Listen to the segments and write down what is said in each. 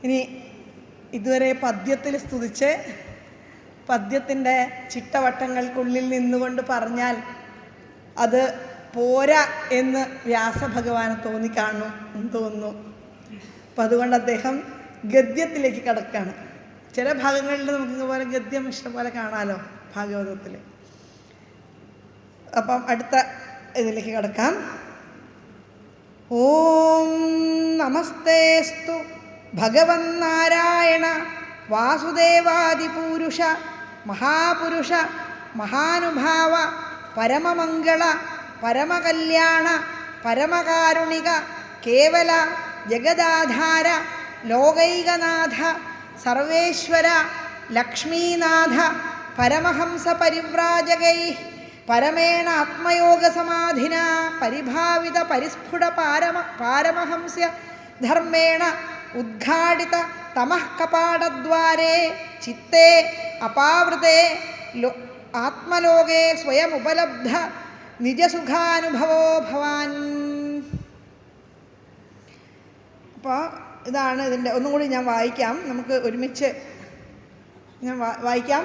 ഇനി ഇതുവരെ പദ്യത്തിൽ സ്തുതിച്ച് പദ്യത്തിൻ്റെ ചിട്ടവട്ടങ്ങൾക്കുള്ളിൽ നിന്നുകൊണ്ട് പറഞ്ഞാൽ അത് പോരാ എന്ന് വ്യാസഭഗവാന് തോന്നിക്കാണും എന്ന് തോന്നുന്നു. അപ്പം അതുകൊണ്ട് അദ്ദേഹം ഗദ്യത്തിലേക്ക് കടക്കുകയാണ്. ചില ഭാഗങ്ങളിൽ നമുക്ക് ഇതുപോലെ ഗദ്യം ഇഷ്ടംപോലെ കാണാമല്ലോ ഭാഗവതത്തിൽ. അപ്പം അടുത്ത ഇതിലേക്ക് കടക്കാം. ഓം നമസ്തേസ്തു ഭഗവൻ നാരായണ വാസുദേവാദിപൂരുഷ മഹാപുരുഷ മഹാനുഭാവ പരമമംഗള പരമകല്യാണ പരമകാരുണിക കേവല ജഗദാധാര ലോകൈകനാഥ സർവേശ്വര ലക്ഷ്മീനാഥ പരമഹംസ പരിവ്രാജകൈ പരമേണ ആത്മയോഗസമാധിന പരിഭാവിത പരിസ്ഫുട പാരമഹംസ്യ ധർമ്മേണ ഉദ്ഘാടിത തമഃ കപാടദ്വാരേ ചിത്തേ അപാവൃതേ ആത്മലോകേ സ്വയമുപലബ്ധ നിജസുഖാനുഭവോ ഭവാൻ. അപ്പോൾ ഇതാണ് ഇതിൻ്റെ. ഒന്നും കൂടി ഞാൻ വായിക്കാം, നമുക്ക് ഒരുമിച്ച് ഞാൻ വായിക്കാം.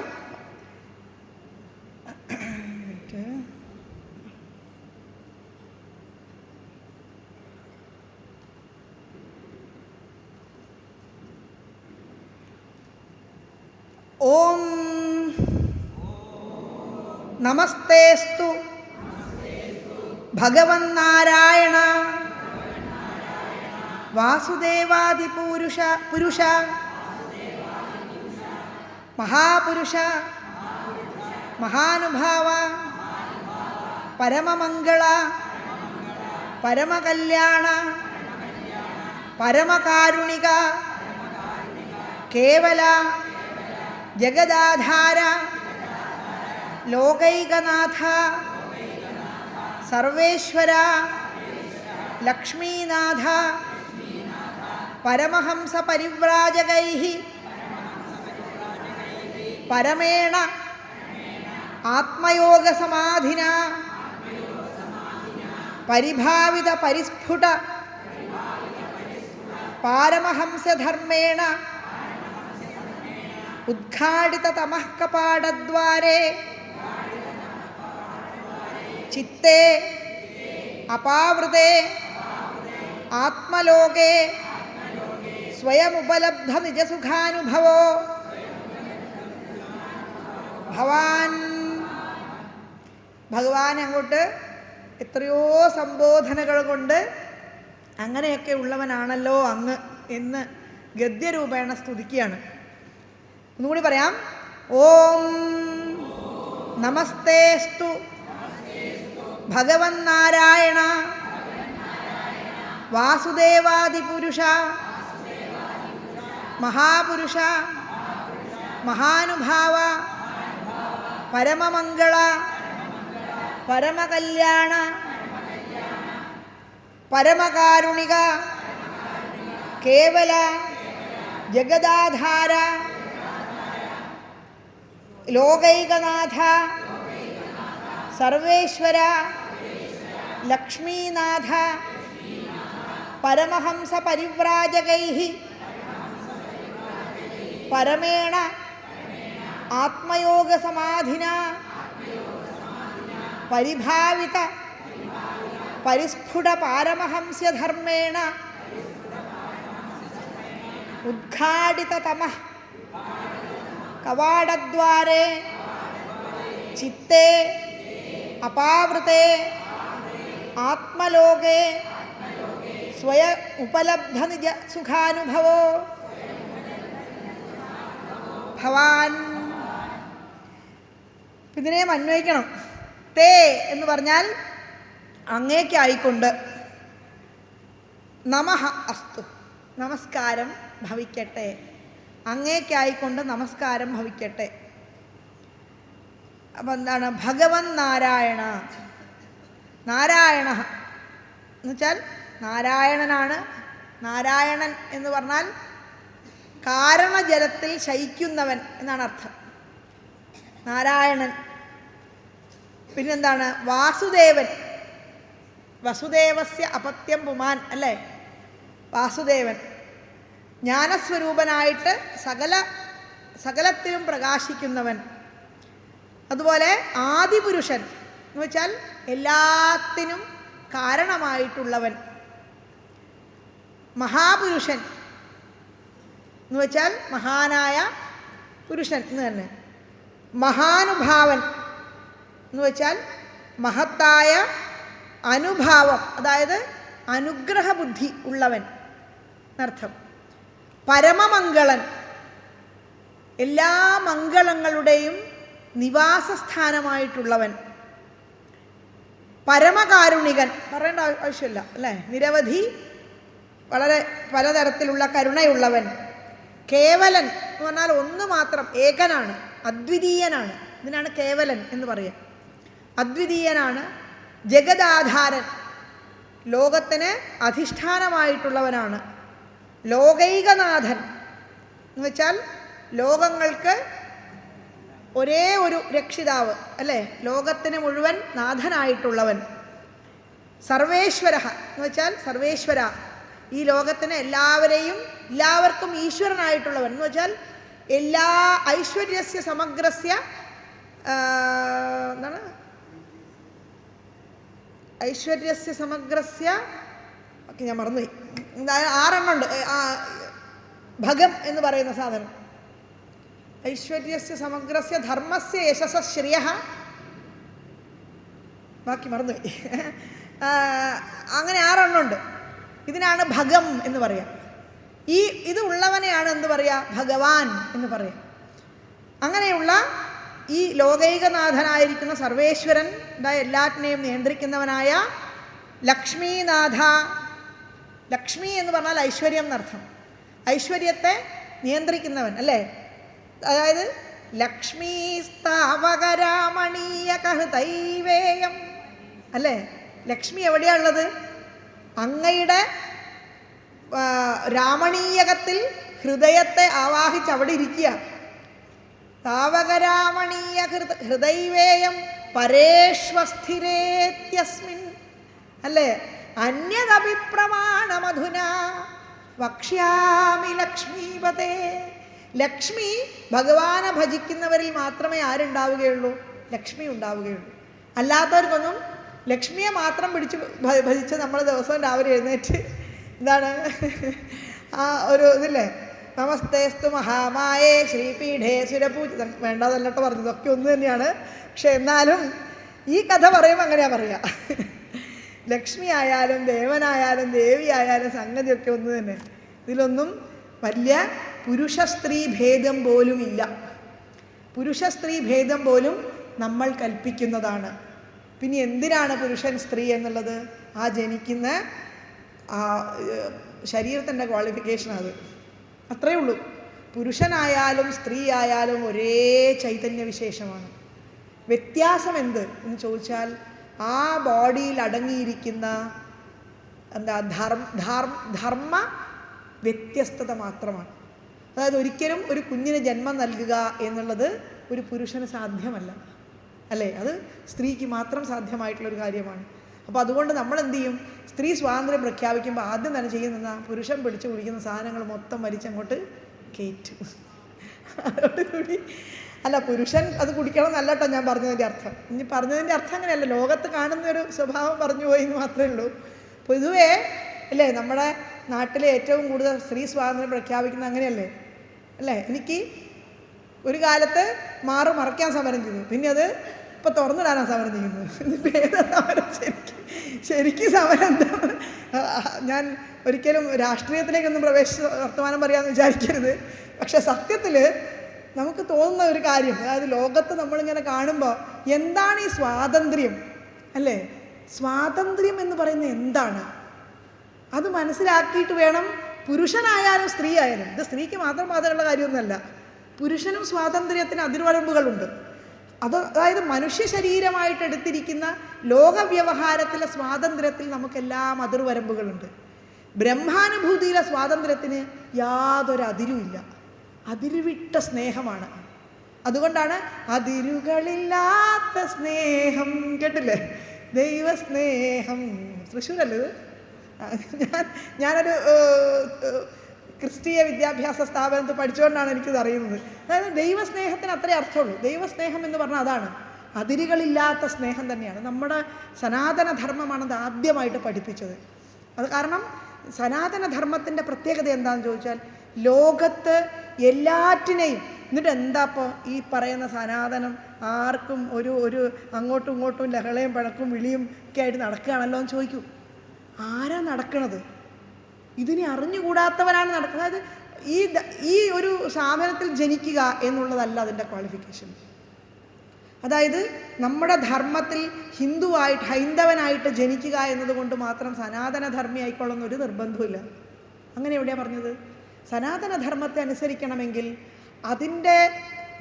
ഓം നമസ്തേസ്തു ഭഗവൻ നാരായണ വാസുദേവാദിപുരുഷ മഹാപുരുഷ മഹാനുഭാവ പരമമംഗള പരമകല്യാണ പരമകാരുണിക കേവല ജഗദാധാര ലോകൈകനാഥ സർവേശ്വര ലക്ഷ്മീനാഥ പരമഹംസ പരിവ്രാജകൈ പരമേണ ആത്മയോഗസമാധിന പരിഭാവിത പരിസ്ഫുട പാരമഹംസധർമ്മേണ ഉദ്ഘാടിത തമഃ കപാടദ്വാരേ ചിത്തേ അപാവൃതേ ആത്മലോകേ സ്വയമുപലബ്ധ നിജസുഖാനുഭവോ ഭവാൻ. ഭഗവാൻ അങ്ങോട്ട് എത്രയോ സംബോധനകൾ കൊണ്ട് അങ്ങനെയൊക്കെ ഉള്ളവനാണല്ലോ അങ്ങ് എന്ന് ഗദ്യരൂപേണ സ്തുതിക്കുകയാണ്. ഒന്നുകൂടി പറയാം. ഓം നമസ്തേസ്തു ഭഗവൻ നാരായണ വാസുദേവാദിപുരുഷ മഹാപുരുഷ മഹാനുഭാവ പരമമംഗള പരമകല്യാണ പരമകാരുണിക കേവല ജഗദാധാര ലോകൈകനാഥ സർവേശ്വര ലക്ഷ്മീനാഥ പരമഹംസ പരിവ്രാജകൈ പരമേണ ആത്മയോഗസമാധിന പരിഭാവിത പരിസ്ഫുട പാരമഹംസ്യധർമ്മേണ ഉദ്ഘാടിത തമഃ കവാടദ്വാരേ ചിത്തേ അപാവൃതേ ആത്മലോകേ സ്വയ ഉപലബ്ധ നിജ സുഖാനുഭവോ ഭവാൻ. ഇതിനെ അന്വയിക്കണം. തേ എന്ന് പറഞ്ഞാൽ അങ്ങേക്കായിക്കൊണ്ട്, നമഃ അസ്തു നമസ്കാരം ഭവിക്കട്ടെ, അങ്ങേക്കായിക്കൊണ്ട് നമസ്കാരം ഭവിക്കട്ടെ. അപ്പം എന്താണ്? ഭഗവൻ നാരായണ. നാരായണ എന്നുവെച്ചാൽ നാരായണനാണ്. നാരായണൻ എന്ന് പറഞ്ഞാൽ കാരണജലത്തിൽ ശയിക്കുന്നവൻ എന്നാണ് അർത്ഥം. നാരായണൻ. പിന്നെന്താണ്? വാസുദേവൻ. വസുദേവസ്യ അപത്യം പുമാൻ അല്ലേ? വാസുദേവൻ. ജ്ഞാനസ്വരൂപനായിട്ട് സകലത്തിലും പ്രകാശിക്കുന്നവൻ. അതുപോലെ ആദിപുരുഷൻ എന്ന് വെച്ചാൽ എല്ലാത്തിനും കാരണമായിട്ടുള്ളവൻ. മഹാപുരുഷൻ എന്ന് വെച്ചാൽ മഹാനായ പുരുഷൻ എന്ന് തന്നെ. മഹാനുഭാവൻ എന്ന് വെച്ചാൽ മഹത്തായ അനുഭാവം, അതായത് അനുഗ്രഹബുദ്ധി ഉള്ളവൻ എന്നർത്ഥം. പരമമംഗളൻ, എല്ലാ മംഗളങ്ങളുടെയും നിവാസസ്ഥാനമായിട്ടുള്ളവൻ. പരമകാരുണികൻ, പറയേണ്ട ആവശ്യമില്ല അല്ലേ, നിരവധി വളരെ പലതരത്തിലുള്ള കരുണയുള്ളവൻ. കേവലൻ എന്ന് പറഞ്ഞാൽ ഒന്ന് മാത്രം, ഏകനാണ്, അദ്വിതീയനാണ്. ഇതിനാണ് കേവലൻ എന്ന് പറയുക. അദ്വിതീയനാണ്. ജഗദാധാരൻ, ലോകത്തിന് അധിഷ്ഠാനമായിട്ടുള്ളവനാണ്. ലോകൈകനാഥൻ എന്ന് വെച്ചാൽ ലോകങ്ങൾക്ക് ഒരേ ഒരു രക്ഷിതാവ് അല്ലേ, ലോകത്തിന് മുഴുവൻ നാഥനായിട്ടുള്ളവൻ. സർവേശ്വര എന്ന് വെച്ചാൽ സർവേശ്വര, ഈ ലോകത്തിന് എല്ലാവർക്കും ഈശ്വരനായിട്ടുള്ളവൻ എന്ന് വെച്ചാൽ എല്ലാ ഐശ്വര്യസ്യ സമഗ്രസ്യ എന്താണ്, ഐശ്വര്യസ്യ സമഗ്രസ്യ, ഓക്കെ ഞാൻ മറന്നുപോയി, 6 ഉണ്ട്. ഭഗം എന്ന് പറയുന്ന സാധനം. ഐശ്വര്യസ്യ സമഗ്രസ്യ ധർമ്മസ്യ യശസ ശ്രേയ, ബാക്കി മറന്നുപോയി. അങ്ങനെ 6 ഉണ്ട്. ഇതിനാണ് ഭഗം എന്ന് പറയാം. ഇത് ഉള്ളവനെയാണ് എന്ത് പറയുക, ഭഗവാൻ എന്ന് പറയാം. അങ്ങനെയുള്ള ഈ ലോകൈകനാഥനായിരിക്കുന്ന സർവേശ്വരൻ, എല്ലാറ്റിനെയും നിയന്ത്രിക്കുന്നവനായ ലക്ഷ്മീനാഥ. ലക്ഷ്മി എന്ന് പറഞ്ഞാൽ ഐശ്വര്യം എന്നർത്ഥം. ഐശ്വര്യത്തെ നിയന്ത്രിക്കുന്നവൻ അല്ലേ, അതായത് ലക്ഷ്മീ സ്ഥാവകരാമണീയകഹൃതൈവേയം അല്ലേ. ലക്ഷ്മി എവിടെയാണുള്ളത്? അങ്ങയുടെ രാമണീയകത്തിൽ ഹൃദയത്തെ ആവാഹിച്ച് അവിടെ ഇരിക്കുക. താവകരാമണീയ ഹൃദൈവേയം പരേഷ്വസ്ഥിരേത്യസ്മിൻ അല്ലേ. അന്യദഭിപ്രമാണമധുന വക്ഷ്യാമി ലക്ഷ്മീപതേ. ലക്ഷ്മി ഭഗവാനെ ഭജിക്കുന്നവരിൽ മാത്രമേ ആരുണ്ടാവുകയുള്ളൂ, ലക്ഷ്മി ഉണ്ടാവുകയുള്ളൂ. അല്ലാത്തവർക്കൊന്നും ലക്ഷ്മിയെ മാത്രം ഭജിച്ച് നമ്മൾ ദിവസവും രാവിലെ എഴുന്നേറ്റ് എന്താണ് ഒരു ഇതില്ലേ, നമസ്തേസ്തു മഹാമായേ ശ്രീപീഠേ സുരപൂജിതം, വേണ്ടാതല്ലട്ടോ പറഞ്ഞത്, ഇതൊക്കെ ഒന്ന് തന്നെയാണ്. പക്ഷെ എന്നാലും ഈ കഥ പറയുമ്പോൾ അങ്ങനെയാണ് പറയുക. ലക്ഷ്മി ആയാലും ദേവനായാലും ദേവി ആയാലും സംഗതിയൊക്കെ ഒന്ന് തന്നെ. ഇതിലൊന്നും വലിയ പുരുഷ സ്ത്രീ ഭേദം പോലും ഇല്ല. പുരുഷ സ്ത്രീ ഭേദം പോലും നമ്മൾ കൽപ്പിക്കുന്നതാണ്. പിന്നെ എന്തിനാണ് പുരുഷൻ സ്ത്രീ എന്നുള്ളത്? ആ ജനിക്കുന്ന ആ ശരീരത്തിൻ്റെ ക്വാളിഫിക്കേഷൻ, അത് അത്രയേ ഉള്ളൂ. പുരുഷനായാലും സ്ത്രീ ആയാലും ഒരേ ചൈതന്യ വിശേഷമാണ്. വ്യത്യാസം എന്ത് എന്ന് ചോദിച്ചാൽ ആ ബോഡിയിൽ അടങ്ങിയിരിക്കുന്ന എന്താ ധർമ്മ വ്യത്യസ്തത മാത്രമാണ്. അതായത് ഒരിക്കലും ഒരു കുഞ്ഞിന് ജന്മം നൽകുക എന്നുള്ളത് ഒരു പുരുഷന് സാധ്യമല്ല അല്ലേ, അത് സ്ത്രീക്ക് മാത്രം സാധ്യമായിട്ടുള്ളൊരു കാര്യമാണ്. അപ്പോൾ അതുകൊണ്ട് നമ്മൾ എന്ത് ചെയ്യും, സ്ത്രീ സ്വാതന്ത്ര്യം പ്രഖ്യാപിക്കുമ്പോൾ ആദ്യം തന്നെ ചെയ്യുന്ന പുരുഷൻ പിടിച്ച് കുടിക്കുന്ന സാധനങ്ങൾ മൊത്തം വലിച്ചങ്ങോട്ട് കയറ്റും. അതോടുകൂടി അല്ല, പുരുഷൻ അത് കുടിക്കണം എന്നല്ല കേട്ടോ ഞാൻ പറഞ്ഞതിൻ്റെ അർത്ഥം. ഇനി പറഞ്ഞതിൻ്റെ അർത്ഥം അങ്ങനെയല്ല, ലോകത്ത് കാണുന്നൊരു സ്വഭാവം പറഞ്ഞു പോയി എന്ന് മാത്രമേ ഉള്ളൂ. പൊതുവേ അല്ലേ നമ്മുടെ നാട്ടിലെ ഏറ്റവും കൂടുതൽ സ്ത്രീ സ്വാതന്ത്ര്യം പ്രഖ്യാപിക്കുന്ന അങ്ങനെയല്ലേ അല്ലേ. എനിക്ക് ഒരു കാലത്ത് മറയ്ക്കാൻ സമരം ചെയ്തു, പിന്നെ അത് ഇപ്പോൾ തുറന്നിടാനാണ് സമരം ചെയ്യുന്നത്. ഇതിപ്പോൾ ഏതാ സമരം? ശരിക്കും സമരം എന്താ? ഞാൻ ഒരിക്കലും രാഷ്ട്രീയത്തിലേക്കൊന്നും പ്രവേശിച്ച് വർത്തമാനം പറയാമെന്ന് വിചാരിക്കരുത്. പക്ഷെ സത്യത്തിൽ നമുക്ക് തോന്നുന്ന ഒരു കാര്യം, അതായത് ലോകത്ത് നമ്മളിങ്ങനെ കാണുമ്പോൾ എന്താണ് ഈ സ്വാതന്ത്ര്യം അല്ലേ, സ്വാതന്ത്ര്യം എന്ന് പറയുന്നത് എന്താണ്, അത് മനസ്സിലാക്കിയിട്ട് വേണം. പുരുഷനായാലും സ്ത്രീ ആയാലും, ഇത് സ്ത്രീക്ക് മാത്രം ബാധകമുള്ള കാര്യമൊന്നുമല്ല, പുരുഷനും സ്വാതന്ത്ര്യത്തിന് അതിർവരമ്പുകളുണ്ട്. അതായത് മനുഷ്യ ശരീരമായിട്ട് എടുത്തിരിക്കുന്ന ലോകവ്യവഹാരത്തിലെ സ്വാതന്ത്ര്യത്തിൽ നമുക്കെല്ലാം അതിർവരമ്പുകളുണ്ട്. ബ്രഹ്മാനുഭൂതിയിലെ സ്വാതന്ത്ര്യത്തിന് യാതൊരു അതിരുമില്ല, അതിരുവിട്ട സ്നേഹമാണ്. അതുകൊണ്ടാണ് അതിരുകളില്ലാത്ത സ്നേഹം, കേട്ടില്ലേ, ദൈവസ്നേഹം. തൃശ്ശൂരല്ലേ ഇത്? ഞാനൊരു ക്രിസ്തീയ വിദ്യാഭ്യാസ സ്ഥാപനത്തിൽ പഠിച്ചുകൊണ്ടാണ് എനിക്കിത് അറിയുന്നത്. അതായത് ദൈവസ്നേഹത്തിന് അത്രേ അർത്ഥമുള്ളൂ. ദൈവസ്നേഹം എന്ന് പറഞ്ഞാൽ അതാണ്, അതിരുകളില്ലാത്ത സ്നേഹം തന്നെയാണ്. നമ്മുടെ സനാതനധർമ്മമാണത് ആദ്യമായിട്ട് പഠിപ്പിച്ചത്. അത് കാരണം സനാതനധർമ്മത്തിൻ്റെ പ്രത്യേകത എന്താണെന്ന് ചോദിച്ചാൽ, ലോകത്ത് എല്ലാറ്റിനെയും, എന്നിട്ട് എന്താ ഇപ്പോൾ ഈ പറയുന്ന സനാതനം ആർക്കും ഒരു അങ്ങോട്ടും ഇങ്ങോട്ടും ലഹളയും പഴക്കും വിളിയും ഒക്കെ ആയിട്ട് നടക്കുകയാണല്ലോ എന്ന് ചോദിക്കൂ. ആരാ നടക്കണത്? ഇതിനെ അറിഞ്ഞുകൂടാത്തവരാണ് നടക്കുന്നത്. അതായത് ഈ ഒരു സ്ഥാപനത്തിൽ ജനിക്കുക എന്നുള്ളതല്ല അതിൻ്റെ ക്വാളിഫിക്കേഷൻ. അതായത് നമ്മുടെ ധർമ്മത്തിൽ ഹൈന്ദവനായിട്ട് ജനിക്കുക എന്നതുകൊണ്ട് മാത്രം സനാതനധർമ്മി ആയിക്കൊള്ളുന്ന ഒരു നിർബന്ധമില്ല. അങ്ങനെ എവിടെയാണ് പറഞ്ഞത്? സനാതനധർമ്മത്തെ അനുസരിക്കണമെങ്കിൽ അതിൻ്റെ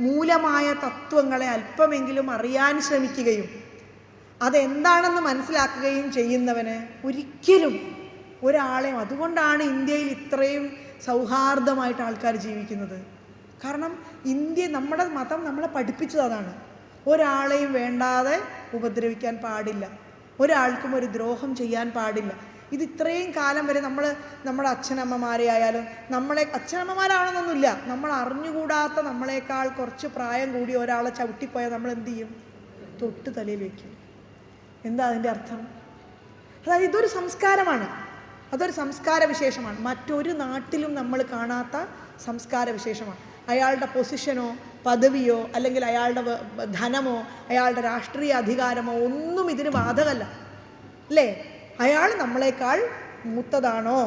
മൂലമായ തത്വങ്ങളെ അല്പമെങ്കിലും അറിയാൻ ശ്രമിക്കുകയും അതെന്താണെന്ന് മനസ്സിലാക്കുകയും ചെയ്യുന്നവന് ഒരിക്കലും ഒരാളെയും, അതുകൊണ്ടാണ് ഇന്ത്യയിൽ ഇത്രയും സൗഹാർദ്ദമായിട്ട് ആൾക്കാർ ജീവിക്കുന്നത്. കാരണം നമ്മുടെ മതം നമ്മളെ പഠിപ്പിച്ചത് അതാണ്. ഒരാളെയും വേണ്ടാതെ ഉപദ്രവിക്കാൻ പാടില്ല, ഒരാൾക്കും ഒരു ദ്രോഹം ചെയ്യാൻ പാടില്ല. ഇത് ഇത്രയും കാലം വരെ നമ്മുടെ അച്ഛനമ്മമാരെ ആയാലും, അച്ഛനമ്മമാരാണെന്നൊന്നുമില്ല, നമ്മൾ അറിഞ്ഞുകൂടാത്ത നമ്മളെക്കാൾ കുറച്ച് പ്രായം കൂടി ഒരാളെ ചവിട്ടിപ്പോയാൽ നമ്മൾ എന്ത് ചെയ്യും? തൊട്ട് തലയിൽ വയ്ക്കും. എന്താ അതിൻ്റെ അർത്ഥം? അതായത് ഇതൊരു സംസ്കാരമാണ്, അതൊരു സംസ്കാര വിശേഷമാണ്. മറ്റൊരു നാട്ടിലും നമ്മൾ കാണാത്ത സംസ്കാര വിശേഷമാണ്. അയാളുടെ പൊസിഷനോ പദവിയോ അല്ലെങ്കിൽ അയാളുടെ ധനമോ അയാളുടെ രാഷ്ട്രീയ അധികാരമോ ഒന്നും ഇതിന് ബാധകമല്ല, അല്ലേ? അയാൾ നമ്മളെക്കാൾ മൂത്തതാണോ,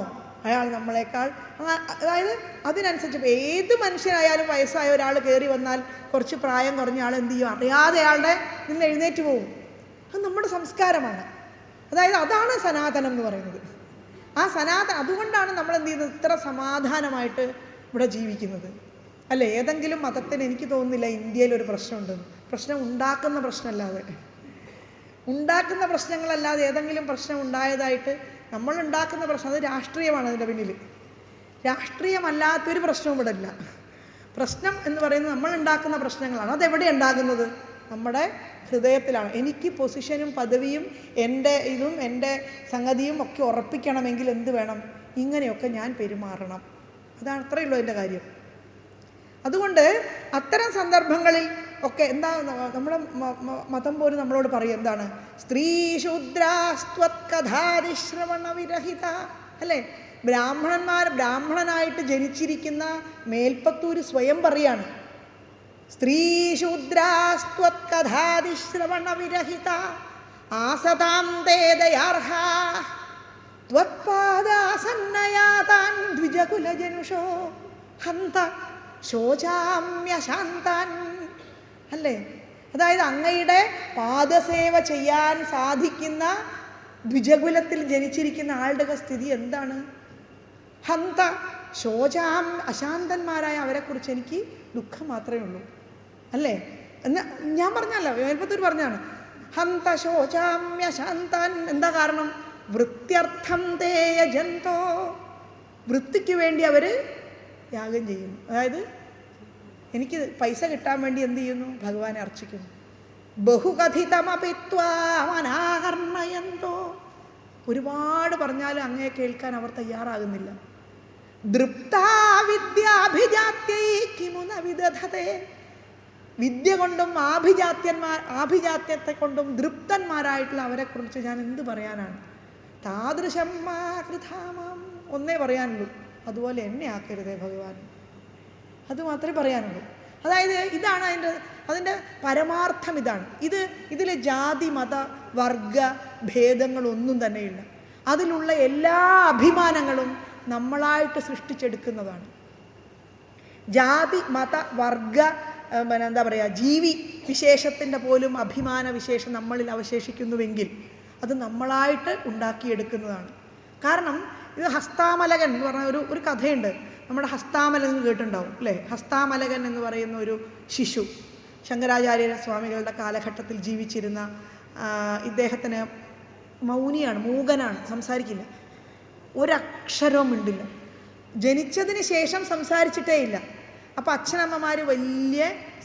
അയാൾ നമ്മളെക്കാൾ, അതായത് അതിനനുസരിച്ച് ഏത് മനുഷ്യനായാലും വയസ്സായ ഒരാൾ കയറി വന്നാൽ കുറച്ച് പ്രായം കുറഞ്ഞ ആൾ എന്ത് ചെയ്യും? അറിയാതെ അയാളുടെ നിന്ന് എഴുന്നേറ്റ് പോകും. അത് നമ്മുടെ സംസ്കാരമാണ്. അതായത് അതാണ് സനാതനം എന്ന് പറയുന്നത്. ആ അതുകൊണ്ടാണ് നമ്മൾ എന്ത് ചെയ്യുന്നത്? ഇത്ര സമാധാനമായിട്ട് ഇവിടെ ജീവിക്കുന്നത്, അല്ലേ? ഏതെങ്കിലും മതത്തിന് എനിക്ക് തോന്നുന്നില്ല ഇന്ത്യയിൽ ഒരു പ്രശ്നമുണ്ടെന്ന്. പ്രശ്നം ഉണ്ടാക്കുന്ന പ്രശ്നങ്ങളല്ലാതെ ഏതെങ്കിലും പ്രശ്നം ഉണ്ടായതായിട്ട് നമ്മൾ ഉണ്ടാക്കുന്ന പ്രശ്നം, അത് രാഷ്ട്രീയമാണ് അതിൻ്റെ പിന്നിൽ. രാഷ്ട്രീയമല്ലാത്തൊരു പ്രശ്നവും ഇവിടെ ഇല്ല. പ്രശ്നം എന്ന് പറയുന്നത് നമ്മൾ ഉണ്ടാക്കുന്ന പ്രശ്നങ്ങളാണ്. അതെവിടെ ഉണ്ടാകുന്നത്? നമ്മുടെ ഹൃദയത്തിലാണ്. എനിക്ക് പൊസിഷനും പദവിയും എൻ്റെ സംഗതിയും ഒക്കെ ഉറപ്പിക്കണമെങ്കിൽ എന്ത് വേണം? ഇങ്ങനെയൊക്കെ ഞാൻ പെരുമാറണം. അതാണ്, അത്രയേ ഉള്ളൂ എൻ്റെ കാര്യം. അതുകൊണ്ട് അത്തരം സന്ദർഭങ്ങളിൽ ഒക്കെ എന്താ നമ്മുടെ മതം പോലും നമ്മളോട് പറയും, എന്താണ്? സ്ത്രീ ശൂദ്രാസ്ത്വത്കഥാതിശ്രവണ വിരഹിത, അല്ലേ? ബ്രാഹ്മണനായിട്ട് ജനിച്ചിരിക്കുന്ന മേൽപ്പത്തൂര് സ്വയം പറയാണ്, സ്ത്രീ ശൂദ്രാസ്ത്വത്കഥാതിശ്രവണ വിരഹിത ആസതാം തേ ദയാർഹ ത്വത്പാദാസന്നയാതാൻ ദ്വിജകുലജനുഷോ ഹന്ത ശോചാമ്യശാന്താൻ, അല്ലേ? അതായത് അങ്ങയുടെ പാദസേവ ചെയ്യാൻ സാധിക്കുന്ന ദ്വിജകുലത്തിൽ ജനിച്ചിരിക്കുന്ന ആളുടെ സ്ഥിതി എന്താണ്? ഹന്ത അശാന്തന്മാരായ അവരെക്കുറിച്ച് എനിക്ക് ദുഃഖം മാത്രമേ ഉള്ളൂ, അല്ലേ? എന്ന് ഞാൻ പറഞ്ഞല്ലോ, മേൽപ്പത്തൂർ പറഞ്ഞാണ്. ഹന്ത ശോചാമ്യശാന്താൻ. എന്താ കാരണം? വൃത്യർത്ഥം തേയ ജന്തോ, വൃത്തിക്ക് വേണ്ടി അവർ യാഗം ചെയ്യുന്നു. അതായത് എനിക്ക് പൈസ കിട്ടാൻ വേണ്ടി എന്ത് ചെയ്യുന്നു? ഭഗവാനെ അർച്ചിക്കുന്നു. ബഹുകഥിതമപിത്വാമനാഹർണയന്തോ, ഒരുപാട് പറഞ്ഞാലും അങ്ങയെ കേൾക്കാൻ അവർ തയ്യാറാകുന്നില്ല. ദൃപ്താവിദ്യാഭിജാത്യൈ കിമുന വിദധതേ, വിദ്യ കൊണ്ടും ആഭിജാത്യത്തെ കൊണ്ടും ദൃപ്തന്മാരായിട്ടുള്ള അവരെക്കുറിച്ച് ഞാൻ എന്ത് പറയാനാണ്? താദൃശം മാ കൃതാമാം, ഒന്നേ പറയാനുള്ളൂ, അതുപോലെ എന്നെ ആക്കരുതേ ഭഗവാൻ. അത് മാത്രമേ പറയാനുള്ളൂ. അതായത് ഇതാണ് അതിൻ്റെ പരമാർത്ഥം. ഇതാണ് ഇതിൽ ജാതി മത വർഗ ഭേദങ്ങളൊന്നും തന്നെയില്ല. അതിലുള്ള എല്ലാ അഭിമാനങ്ങളും നമ്മളായിട്ട് സൃഷ്ടിച്ചെടുക്കുന്നതാണ്. ജാതി മത വർഗ എന്താ പറയുക, ജീവി വിശേഷത്തിൻ്റെ പോലും അഭിമാന വിശേഷം നമ്മളിൽ അവശേഷിക്കുന്നുവെങ്കിൽ അത് നമ്മളായിട്ട് ഉണ്ടാക്കിയെടുക്കുന്നതാണ്. കാരണം ഇത് ഹസ്താമലകൻ എന്ന് പറഞ്ഞ ഒരു കഥയുണ്ട്. നമ്മുടെ ഹസ്താമലകൻ കേട്ടിട്ടുണ്ടാവും, അല്ലേ? ഹസ്താമലകൻ എന്ന് പറയുന്ന ഒരു ശിശു ശങ്കരാചാര്യ സ്വാമികളുടെ കാലഘട്ടത്തിൽ ജീവിച്ചിരുന്ന ഇദ്ദേഹത്തിന് മൗനിയാണ്, മൂകനാണ്, സംസാരിക്കില്ല, ഒരക്ഷരവും മിണ്ടില്ല. ജനിച്ചതിന് ശേഷം സംസാരിച്ചിട്ടേ ഇല്ല. അപ്പോൾ അച്ഛനമ്മമാർ വലിയ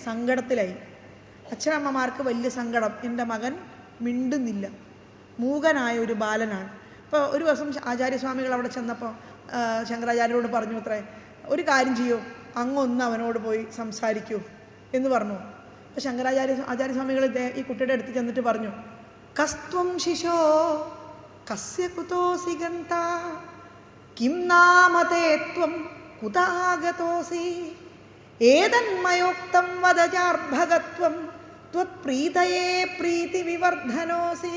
സങ്കടത്തിലായി. അച്ഛനമ്മമാർക്ക് വലിയ സങ്കടം, എൻ്റെ മകൻ മിണ്ടുന്നില്ല, മൂകനായ ഒരു ബാലനാണ്. അപ്പോൾ ഒരു ദിവസം ആചാര്യസ്വാമികൾ അവിടെ ചെന്നപ്പോൾ ശങ്കരാചാര്യരോട് പറഞ്ഞു അത്രേ, ഒരു കാര്യം ചെയ്യൂ, അങ്ങൊന്ന് അവനോട് പോയി സംസാരിക്കൂ എന്ന് പറഞ്ഞു. അപ്പോൾ ആചാര്യസ്വാമികൾ ഈ കുട്ടിയുടെ അടുത്ത് ചെന്നിട്ട് പറഞ്ഞു, കസ്ത്വം ശിശോ കസ്യ കുതോസി ഗന്ത കിം നാമതേ ത്വം കുതാഗതോസി ഏതന്മയോക്തം വദജാർഭഗത്വം ത്വത്പ്രീതയേ പ്രീതി വിവർദ്ധനോസി.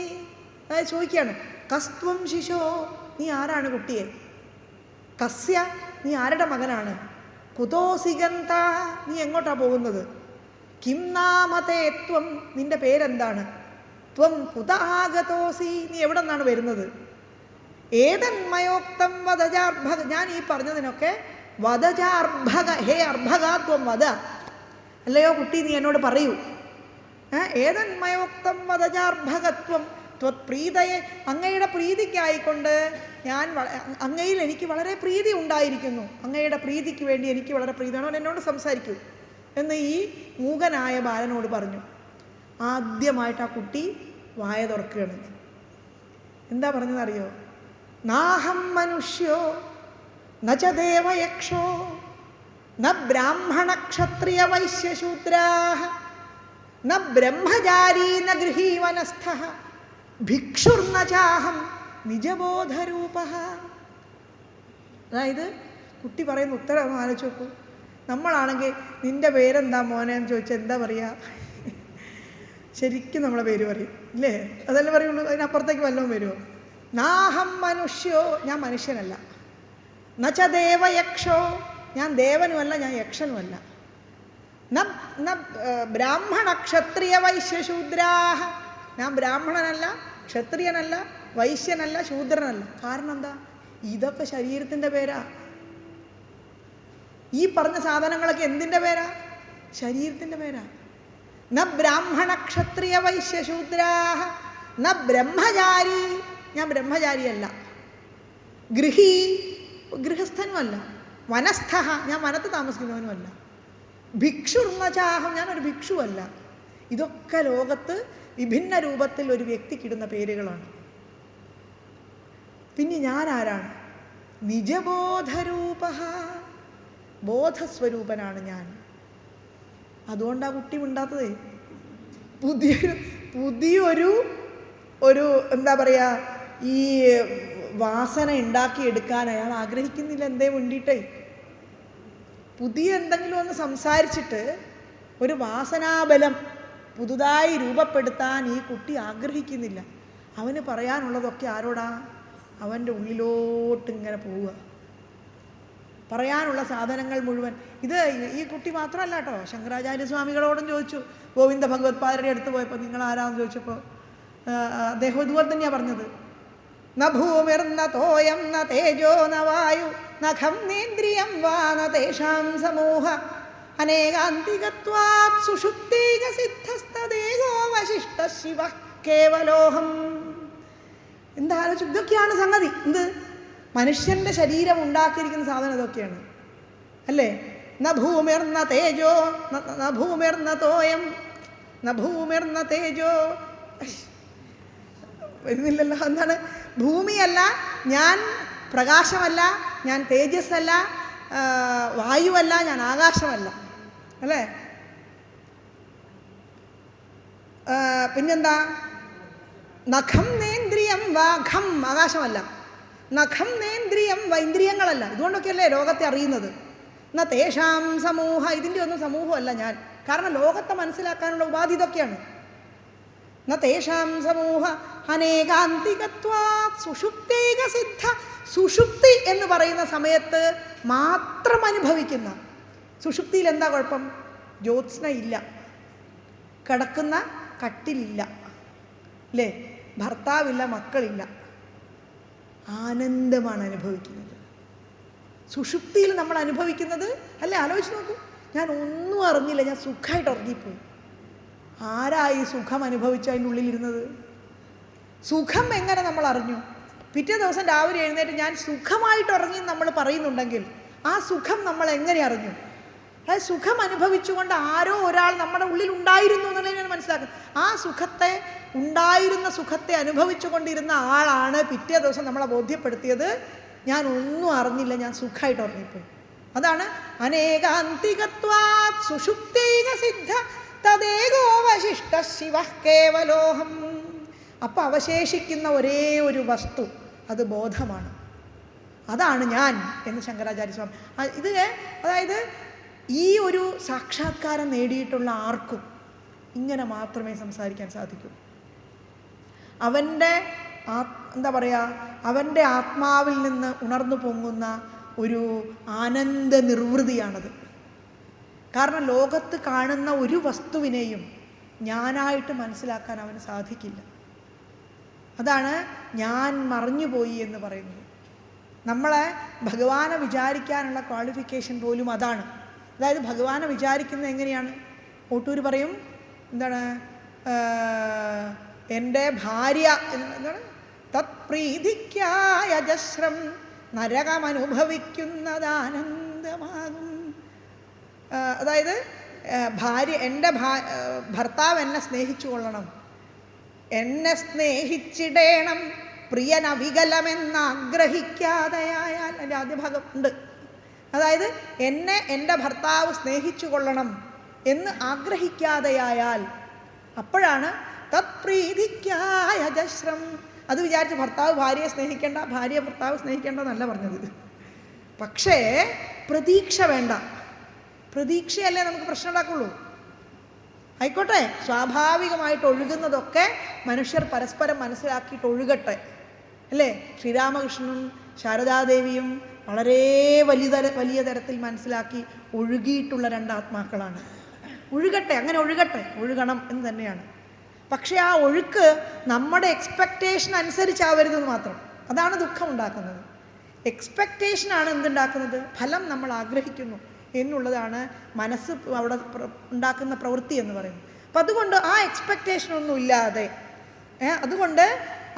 അതായത് ചോദിക്കുകയാണ്, കസ്ത്വം ശിശോ, നീ ആരാണ് കുട്ടിയെ? കസ്യ, നീ ആരുടെ മകനാണ്? കുതോസി ഗന്ത, നീ എങ്ങോട്ടാണ് പോകുന്നത്? കിം നാമതേ ത്വം, നിന്റെ പേരെന്താണ്? ത്വം കുതാഗതോസി, നീ എവിടെ നിന്നാണ് വരുന്നത്? ഏതന്മയോക്തം വദജാർഭഗ, ഞാൻ ഈ പറഞ്ഞതിനൊക്കെ വദജാർഭഗ, ഹേ അർഭഗ ത്വം വദ, അല്ലയോ കുട്ടി നീ എന്നോട് പറയൂ. ഏതന്മയോക്തം വദജാർഭഗത്വം ത്വത്പ്രീതയെ, അങ്ങയുടെ പ്രീതിക്കായിക്കൊണ്ട് ഞാൻ അങ്ങയിൽ എനിക്ക് വളരെ പ്രീതി ഉണ്ടായിരിക്കുന്നു, അങ്ങയുടെ പ്രീതിക്ക് വേണ്ടി എനിക്ക് വളരെ പ്രീതിയാണ്, എന്നോട് സംസാരിക്കൂ എന്ന് ഈ മൂകനായ ബാലനോട് പറഞ്ഞു. ആദ്യമായിട്ട് ആ കുട്ടി വായ തുറക്കുകയാണ്. എന്താ പറഞ്ഞതറിയോ? നാഹം മനുഷ്യോ നച ദേവയക്ഷോ ന ബ്രാഹ്മണ ക്ഷത്രിയ വൈശ്യശൂദ്രാഃ ന ബ്രഹ്മചാരീ ന ഗൃഹീവനസ്ഥഃ ഭിക്ഷുർന ചാഹം നിജബോധരൂപഃ. അതായത് കുട്ടി പറയുന്ന ഉത്തരം ഒന്ന് ആലോചിച്ച് നോക്കൂ. നമ്മളാണെങ്കിൽ നിൻ്റെ പേരെന്താ മോനെ എന്ന് ചോദിച്ചാൽ എന്താ പറയുക? ശരിക്കും നമ്മളെ പേര് പറയും ഇല്ലേ? അതല്ലേ പറയുള്ളൂ, അതിനപ്പുറത്തേക്ക് വല്ലതും വരുമോ? നാഹം മനുഷ്യോ, ഞാൻ മനുഷ്യനല്ല. നച ദേവയക്ഷോ, ഞാൻ ദേവനുമല്ല, ഞാൻ യക്ഷനുമല്ല. ന ബ്രാഹ്മണ ക്ഷത്രിയ വൈശ്യശൂദ്രാഃ, ഞാൻ ബ്രാഹ്മണനല്ല, ക്ഷത്രിയനല്ല, വൈശ്യനല്ല, ശൂദ്രനല്ല. കാരണം എന്താ? ഇതൊക്കെ ശരീരത്തിൻ്റെ പേരാ. ഈ പറഞ്ഞ സാധനങ്ങളൊക്കെ എന്തിൻ്റെ പേരാ? ശരീരത്തിൻ്റെ പേരാ. ന ബ്രാഹ്മണ ക്ഷത്രിയ വൈശ്യശൂദ്രാഃ ന ബ്രഹ്മചാരി, ഞാൻ ബ്രഹ്മചാരിയല്ല. ഗൃഹീ, ഗൃഹസ്ഥനുമല്ല. വനസ്ഥഃ, ഞാൻ വനത്ത് താമസിക്കുന്നവനുമല്ല. ഭിക്ഷുർന ചാഹം, ഞാനൊരു ഭിക്ഷുവല്ല. ഇതൊക്കെ ലോകത്ത് വിഭിന്ന രൂപത്തിൽ ഒരു വ്യക്തിക്കിടുന്ന പേരുകളാണ്. പിന്നെ ഞാൻ ആരാണ്? നിജബോധരൂപഃ, ബോധസ്വരൂപനാണ് ഞാൻ. അതുകൊണ്ടാണ് കുട്ടി മിണ്ടാത്തതേ. പുതിയൊരു എന്താ പറയുക, ഈ വാസന ഉണ്ടാക്കിയെടുക്കാൻ അയാൾ ആഗ്രഹിക്കുന്നില്ല. എന്തേ വേണ്ടിയിട്ടേ? പുതിയ എന്തെങ്കിലും ഒന്ന് സംസാരിച്ചിട്ട് ഒരു വാസനാബലം പുതുതായി രൂപപ്പെടുത്താൻ ഈ കുട്ടി ആഗ്രഹിക്കുന്നില്ല. അവന് പറയാനുള്ളതൊക്കെ ആരോടാ? അവൻ്റെ ഉള്ളിലോട്ട് ഇങ്ങനെ പോവുക. പറയാനുള്ള സാധനങ്ങൾ മുഴുവൻ. ഇത് ഈ കുട്ടി മാത്രമല്ല കേട്ടോ, ശങ്കരാചാര്യസ്വാമികളോടും ചോദിച്ചു. ഗോവിന്ദ ഭഗവത്പാദരുടെ അടുത്ത് പോയപ്പോൾ നിങ്ങൾ ആരാന്ന് ചോദിച്ചപ്പോൾ അദ്ദേഹം ഇതുപോലെ തന്നെയാണ് പറഞ്ഞത്. ന ഭൂമിർന തോയം ന തേജോ ന വായു ന ഖം നേന്ദ്രിയം വാ ന തേഷാം സമൂഹ അനേകാന്തികത്വാത് സുഷുപ്തീക സിദ്ധസ്തദേഹോ വശിഷ്ട ശിവ കേവലോഹം. എന്താ ആലോചിച്ചു? ഇതൊക്കെയാണ് സംഗതി. എന്ത്? മനുഷ്യൻ്റെ ശരീരം ഉണ്ടാക്കിയിരിക്കുന്ന സാധനം ഇതൊക്കെയാണ് അല്ലേ? ന ഭൂമിർന തേജോ ന ഭൂമിർന തോയം ന ഭൂമിർന തേജോ, വരുന്നില്ലല്ലോ. എന്താണ്? ഭൂമിയല്ല ഞാൻ, പ്രകാശമല്ല ഞാൻ, തേജസ്സല്ല, വായുവല്ല ഞാൻ, ആകാശമല്ല അല്ലേ? പിന്നെന്താ? നഖം നേന്ദ്രിയം വാ, ഖം ആകാശമല്ല, നഖം നേന്ദ്രിയം ഇന്ദ്രിയങ്ങളല്ല. ഇതുകൊണ്ടൊക്കെയല്ലേ ലോകത്തെ അറിയുന്നത്. ന തേഷാം സമൂഹ, ഇതിൻ്റെ ഒന്നും സമൂഹമല്ല ഞാൻ. കാരണം ലോകത്തെ മനസ്സിലാക്കാനുള്ള ഉപാധി ഇതൊക്കെയാണ്. ന തേഷാം സമൂഹ അനേകാന്തികത്വാത് സുഷുപ്തീക സിദ്ധ. സുഷുപ്തി എന്ന് പറയുന്ന സമയത്ത് മാത്രം അനുഭവിക്കുന്ന, സുഷുപ്തിയിൽ എന്താ കുഴപ്പം? ജ്യോത്സ്ന ഇല്ല, കിടക്കുന്ന കട്ടിലില്ല അല്ലേ, ഭർത്താവില്ല, മക്കളില്ല, ആനന്ദമാണ് അനുഭവിക്കുന്നത്. സുഷുപ്തിയിൽ നമ്മൾ അനുഭവിക്കുന്നത് അല്ലേ? ആലോചിച്ച് നോക്കൂ. ഞാൻ ഒന്നും അറിഞ്ഞില്ല, ഞാൻ സുഖമായിട്ട് ഉറങ്ങിപ്പോയി. ആരായി സുഖം അനുഭവിച്ച് അതിൻ്റെ ഉള്ളിലിരുന്നത്? സുഖം എങ്ങനെ നമ്മൾ അറിഞ്ഞു? പിറ്റേ ദിവസം രാവിലെ എഴുന്നേറ്റ് ഞാൻ സുഖമായിട്ട് ഉറങ്ങി നമ്മൾ പറയുന്നുണ്ടെങ്കിൽ ആ സുഖം നമ്മൾ എങ്ങനെ അറിഞ്ഞു? അത് സുഖം അനുഭവിച്ചുകൊണ്ട് ആരോ ഒരാൾ നമ്മുടെ ഉള്ളിൽ ഉണ്ടായിരുന്നു എന്നുള്ളത് ഞാൻ മനസ്സിലാക്കുന്നത്. ആ സുഖത്തെ, ഉണ്ടായിരുന്ന സുഖത്തെ അനുഭവിച്ചു കൊണ്ടിരുന്ന ആളാണ് പിറ്റേ ദിവസം നമ്മളെ ബോധ്യപ്പെടുത്തിയത് ഞാൻ ഒന്നും അറിഞ്ഞില്ല, ഞാൻ സുഖമായിട്ട് ഉറങ്ങിപ്പോയി. അതാണ് അനേകാന്തികത്വാത് സുഷുപ്തൈക സിദ്ധ തദേകോവശിഷ്ട ശിവ കേവലോഹം. അപ്പം അവശേഷിക്കുന്ന ഒരേ ഒരു വസ്തു അത് ബോധമാണ്. അതാണ് ഞാൻ എന്ന് ശങ്കരാചാര്യസ്വാമി. ഇത് അതായത് ഈ ഒരു സാക്ഷാത്കാരം നേടിയിട്ടുള്ള ആർക്കും ഇങ്ങനെ മാത്രമേ സംസാരിക്കാൻ സാധിക്കൂ. അവൻ്റെ എന്താ പറയുക, അവൻ്റെ ആത്മാവിൽ നിന്ന് ഉണർന്നു പൊങ്ങുന്ന ഒരു ആനന്ദ നിർവൃതിയാണത്. കാരണം ലോകത്ത് കാണുന്ന ഒരു വസ്തുവിനെയും ഞാനായിട്ട് മനസ്സിലാക്കാൻ അവന് സാധിക്കില്ല. അതാണ് ഞാൻ മറഞ്ഞുപോയി എന്ന് പറയുന്നത്. നമ്മളെ ഭഗവാനെ വിചാരിക്കാനുള്ള ക്വാളിഫിക്കേഷൻ പോലും അതാണ്. അതായത് ഭഗവാനെ വിചാരിക്കുന്നത് എങ്ങനെയാണ്? ഓട്ടൂർ പറയും, എന്താണ്, എൻ്റെ ഭാര്യ എന്താണ്, തത്പ്രീതിക്കായജസ്രം നരകമനുഭവിക്കുന്നതാനന്ദമാകും. അതായത് ഭാര്യ, എൻ്റെ ഭർത്താവ് എന്നെ സ്നേഹിച്ചു കൊള്ളണം, എന്നെ സ്നേഹിച്ചിടേണം, പ്രിയനവികലമെന്നാഗ്രഹിക്കാതെയായാൽ. എൻ്റെ ആദ്യ ഭാഗം ഉണ്ട്. അതായത് എന്നെ എൻ്റെ ഭർത്താവ് സ്നേഹിച്ചു കൊള്ളണം എന്ന് ആഗ്രഹിക്കാതെയായാൽ അപ്പോഴാണ് തത്പ്രീതിക്കായജസ്രം. അത് വിചാരിച്ച് ഭർത്താവ് ഭാര്യയെ സ്നേഹിക്കേണ്ട, ഭാര്യ ഭർത്താവ് സ്നേഹിക്കേണ്ട എന്നല്ല പറഞ്ഞത്. പക്ഷേ പ്രതീക്ഷ വേണ്ട. പ്രതീക്ഷയല്ലേ നമുക്ക് പ്രശ്നം ഉണ്ടാക്കുള്ളൂ. ആയിക്കോട്ടെ, സ്വാഭാവികമായിട്ട് ഒഴുകുന്നതൊക്കെ മനുഷ്യർ പരസ്പരം മനസ്സിലാക്കിയിട്ട് ഒഴുകട്ടെ, അല്ലേ? ശ്രീരാമകൃഷ്ണനും ശാരദാദേവിയും വളരെ വലിയ തരത്തിൽ മനസ്സിലാക്കി ഒഴുകിയിട്ടുള്ള രണ്ടാത്മാക്കളാണ്. ഒഴുകട്ടെ, അങ്ങനെ ഒഴുകട്ടെ, ഒഴുകണം എന്ന് തന്നെയാണ്. പക്ഷേ ആ ഒഴുക്ക് നമ്മുടെ എക്സ്പെക്റ്റേഷൻ അനുസരിച്ചാവരുതെന്ന് മാത്രം. അതാണ് ദുഃഖം ഉണ്ടാക്കുന്നത്. എക്സ്പെക്റ്റേഷനാണ് എന്തുണ്ടാക്കുന്നത്? ഫലം നമ്മൾ ആഗ്രഹിക്കുന്നു എന്നുള്ളതാണ് മനസ്സ് അവിടെ ഉണ്ടാക്കുന്ന പ്രവൃത്തി എന്ന് പറയുന്നത്. അപ്പം അതുകൊണ്ട് ആ എക്സ്പെക്റ്റേഷനൊന്നും ഇല്ലാതെ, അതുകൊണ്ട്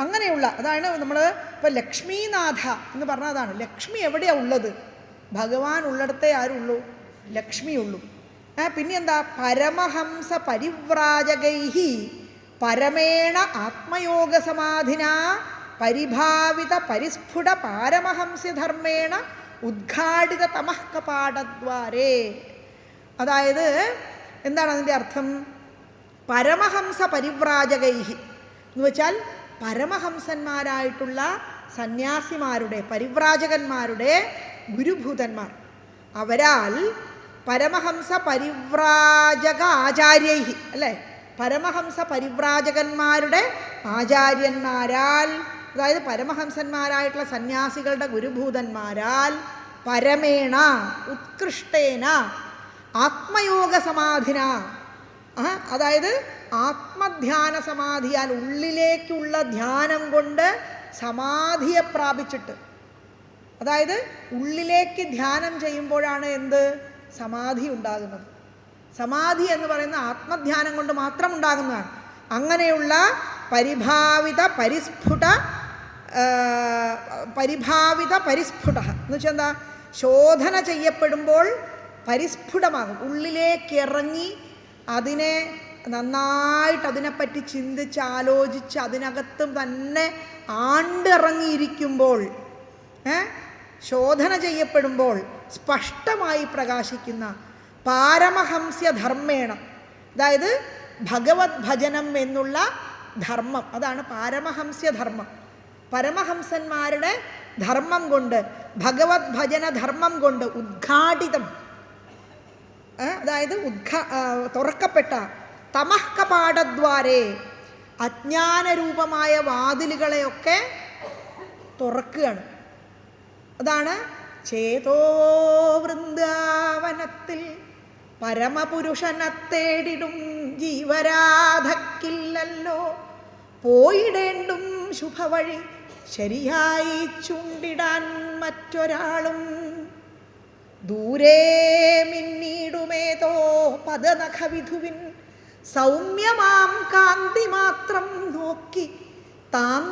അങ്ങനെയുള്ള, അതാണ് നമ്മൾ ഇപ്പോൾ ലക്ഷ്മീനാഥ എന്ന് പറഞ്ഞാൽ അതാണ്. ലക്ഷ്മി എവിടെയാണ് ഉള്ളത്? ഭഗവാൻ ഉള്ളിടത്തേ ആരുള്ളൂ? ലക്ഷ്മി ഉള്ളൂ. പിന്നെ എന്താ? പരമഹംസ പരിവ്രാജകൈഹി പരമേണ ആത്മയോഗ സമാധിന പരിഭാവിത പരിസ്ഫുട പാരമഹംസ്യധർമ്മേണ ഉദ്ഘാടിത തമഃ കപാടദ്വാരേ. അതായത് എന്താണ് അതിൻ്റെ അർത്ഥം? പരമഹംസ പരിവ്രാജകൈഹി എന്ന് വെച്ചാൽ പരമഹംസന്മാരായിട്ടുള്ള സന്യാസിമാരുടെ, പരിവ്രാജകന്മാരുടെ ഗുരുഭൂതന്മാർ, അവരാൽ പരമഹംസ പരിവ്രാജക ആചാര്യൈഹി, അല്ലേ? പരമഹംസ പരിവ്രാജകന്മാരുടെ ആചാര്യന്മാരാൽ, അതായത് പരമഹംസന്മാരായിട്ടുള്ള സന്യാസികളുടെ ഗുരുഭൂതന്മാരാൽ പരമേണ ഉത്കൃഷ്ടേന ആത്മയോഗ സമാധിന, അതായത് ആത്മധ്യാന സമാധിയാൽ ഉള്ളിലേക്കുള്ള ധ്യാനം കൊണ്ട് സമാധിയെ പ്രാപിച്ചിട്ട്, അതായത് ഉള്ളിലേക്ക് ധ്യാനം ചെയ്യുമ്പോഴാണ് എന്ത്? സമാധി ഉണ്ടാകുന്നത്. സമാധി എന്ന് പറയുന്ന ആത്മധ്യാനം കൊണ്ട് മാത്രം ഉണ്ടാകുന്നതാണ്. അങ്ങനെയുള്ള പരിഭാവിത പരിസ്ഫുട എന്ന് വെച്ചാൽ എന്താ? ശോധന ചെയ്യപ്പെടുമ്പോൾ പരിസ്ഫുടമാകും. ഉള്ളിലേക്ക് ഇറങ്ങി അതിനെ നന്നായിട്ട് അതിനെപ്പറ്റി ചിന്തിച്ച് ആലോചിച്ച് അതിനകത്തും തന്നെ ആണ്ടിറങ്ങിയിരിക്കുമ്പോൾ, ശോധന ചെയ്യപ്പെടുമ്പോൾ സ്പഷ്ടമായി പ്രകാശിക്കുന്ന പാരമഹംസ്യധർമ്മേണ, അതായത് ഭഗവത് ഭജനം എന്നുള്ള ധർമ്മം, അതാണ് പാരമഹംസ്യധർമ്മം. പരമഹംസന്മാരുടെ ധർമ്മം കൊണ്ട്, ഭഗവത് ഭജന ധർമ്മം കൊണ്ട് ഉദ്ഘാടിതം, അതായത് തുറക്കപ്പെട്ട തമഃ കപാടദ്വാരേ, അജ്ഞാനരൂപമായ വാതിലുകളെയൊക്കെ തുറക്കുകയാണ്. അതാണ് ചേതോ വൃന്ദാവനത്തിൽ പരമപുരുഷനെ തേടിടും ജീവരാധക്കില്ലല്ലോ പോയിടേണ്ടും ശുഭവഴി ശരിയായി ചൂണ്ടിടാൻ മറ്റൊരാളും ദൂരേ മിന്നീടുമേതോ പദനഖവിധുവിൻ സൗമ്യമാം കാന്തി മാത്രം നോക്കി താൻ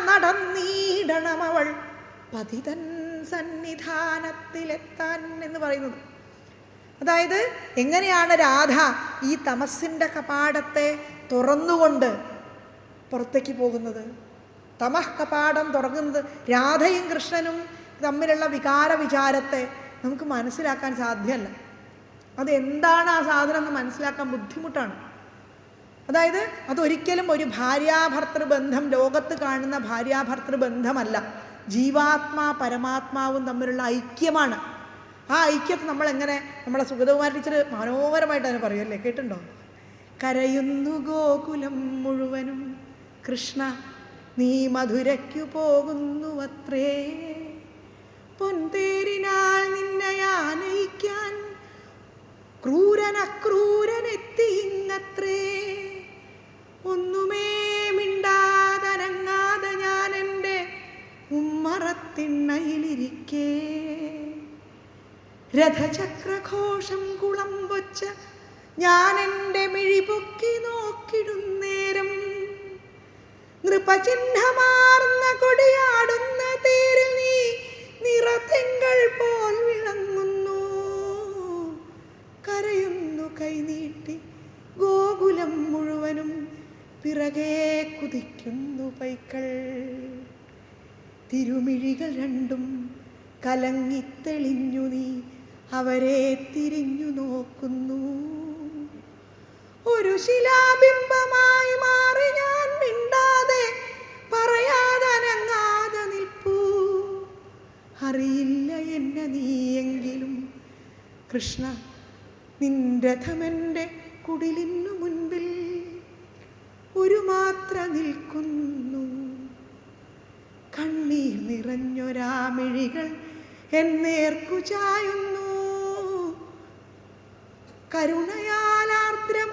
നടന്നീടണമവൾ പതിതൻ സന്നിധാനത്തിലെത്താൻ എന്ന് പറയുന്നത്. അതായത് എങ്ങനെയാണ് രാധ ഈ തമസ്സിൻ്റെ കപാടത്തെ തുറന്നുകൊണ്ട് പുറത്തേക്ക് പോകുന്നത്? തമഃ കപാടം തുറങ്ങുന്നത് രാധയും കൃഷ്ണനും തമ്മിലുള്ള വികാര വിചാരത്തെ നമുക്ക് മനസ്സിലാക്കാൻ സാധ്യമല്ല. അതെന്താണ് ആ സാധനം എന്ന് മനസ്സിലാക്കാൻ ബുദ്ധിമുട്ടാണ്. അതായത് അതൊരിക്കലും ഒരു ഭാര്യാഭർത്തൃബന്ധം, ലോകത്ത് കാണുന്ന ഭാര്യാഭർത്തൃബന്ധമല്ല. ജീവാത്മാ പരമാത്മാവും തമ്മിലുള്ള ഐക്യമാണ്. ആ ഐക്യത്തെ നമ്മളെങ്ങനെ, നമ്മളെ സുഗതകുമാരി ടീച്ചർ മനോഹരമായിട്ട് അതിനെ പറയുമല്ലേ, കേട്ടിട്ടുണ്ടോ? കരയുന്നു ഗോകുലം മുഴുവനും കൃഷ്ണ നീ മധുരയ്ക്കു പോകുന്നുവത്രേ, പൊൻതേരിനാൽ നിന്നെ ആനയിക്കാൻ ക്രൂരനക്രൂരനെത്തിയിങ്ങത്രേ, ഒന്നുമേ മിണ്ടാതനങ്ങാതെ ഞാൻ എൻ്റെ ഉമ്മറത്തിണ്ണയിലിരിക്കേ, രഥചക്രഘോഷം കുളം വച്ച ഞാൻ എൻ്റെ മിഴിപൊക്കി നോക്കിടുന്നേരം, നൃപചിഹ്നമാർന്ന കൊടിയാടുന്ന തേരിൽ നീ നിറതെങ്കൾ പോൽ വിളങ്ങുന്നു, കരയുന്നു കൈനീട്ടി ഗോകുലം മുഴുവനും പിറകെ കുതിക്കുന്നു പൈക്കൾ, തിരുമിഴികൾ രണ്ടും കലങ്ങിത്തെളിഞ്ഞു നീ അവരെ തിരിഞ്ഞു നോക്കുന്നു, ഒരു ശിലാബിംബമായി മാറി ഞാൻ മിണ്ടാതെ പറയാതനങ്ങാതെ നിൽപ്പൂ, അറിയില്ല എന്നെ നീയെങ്കിലും കൃഷ്ണ നിന്റെ രഥമെൻ്റെ കുടിലിനു മുൻപിൽ ഒരു മാത്ര നിൽക്കുന്നു, കണ്ണീർ നിറഞ്ഞൊരാമിഴികൾ എന്നേർക്കു ചായുന്നു, കരുണയാലാർദ്രം.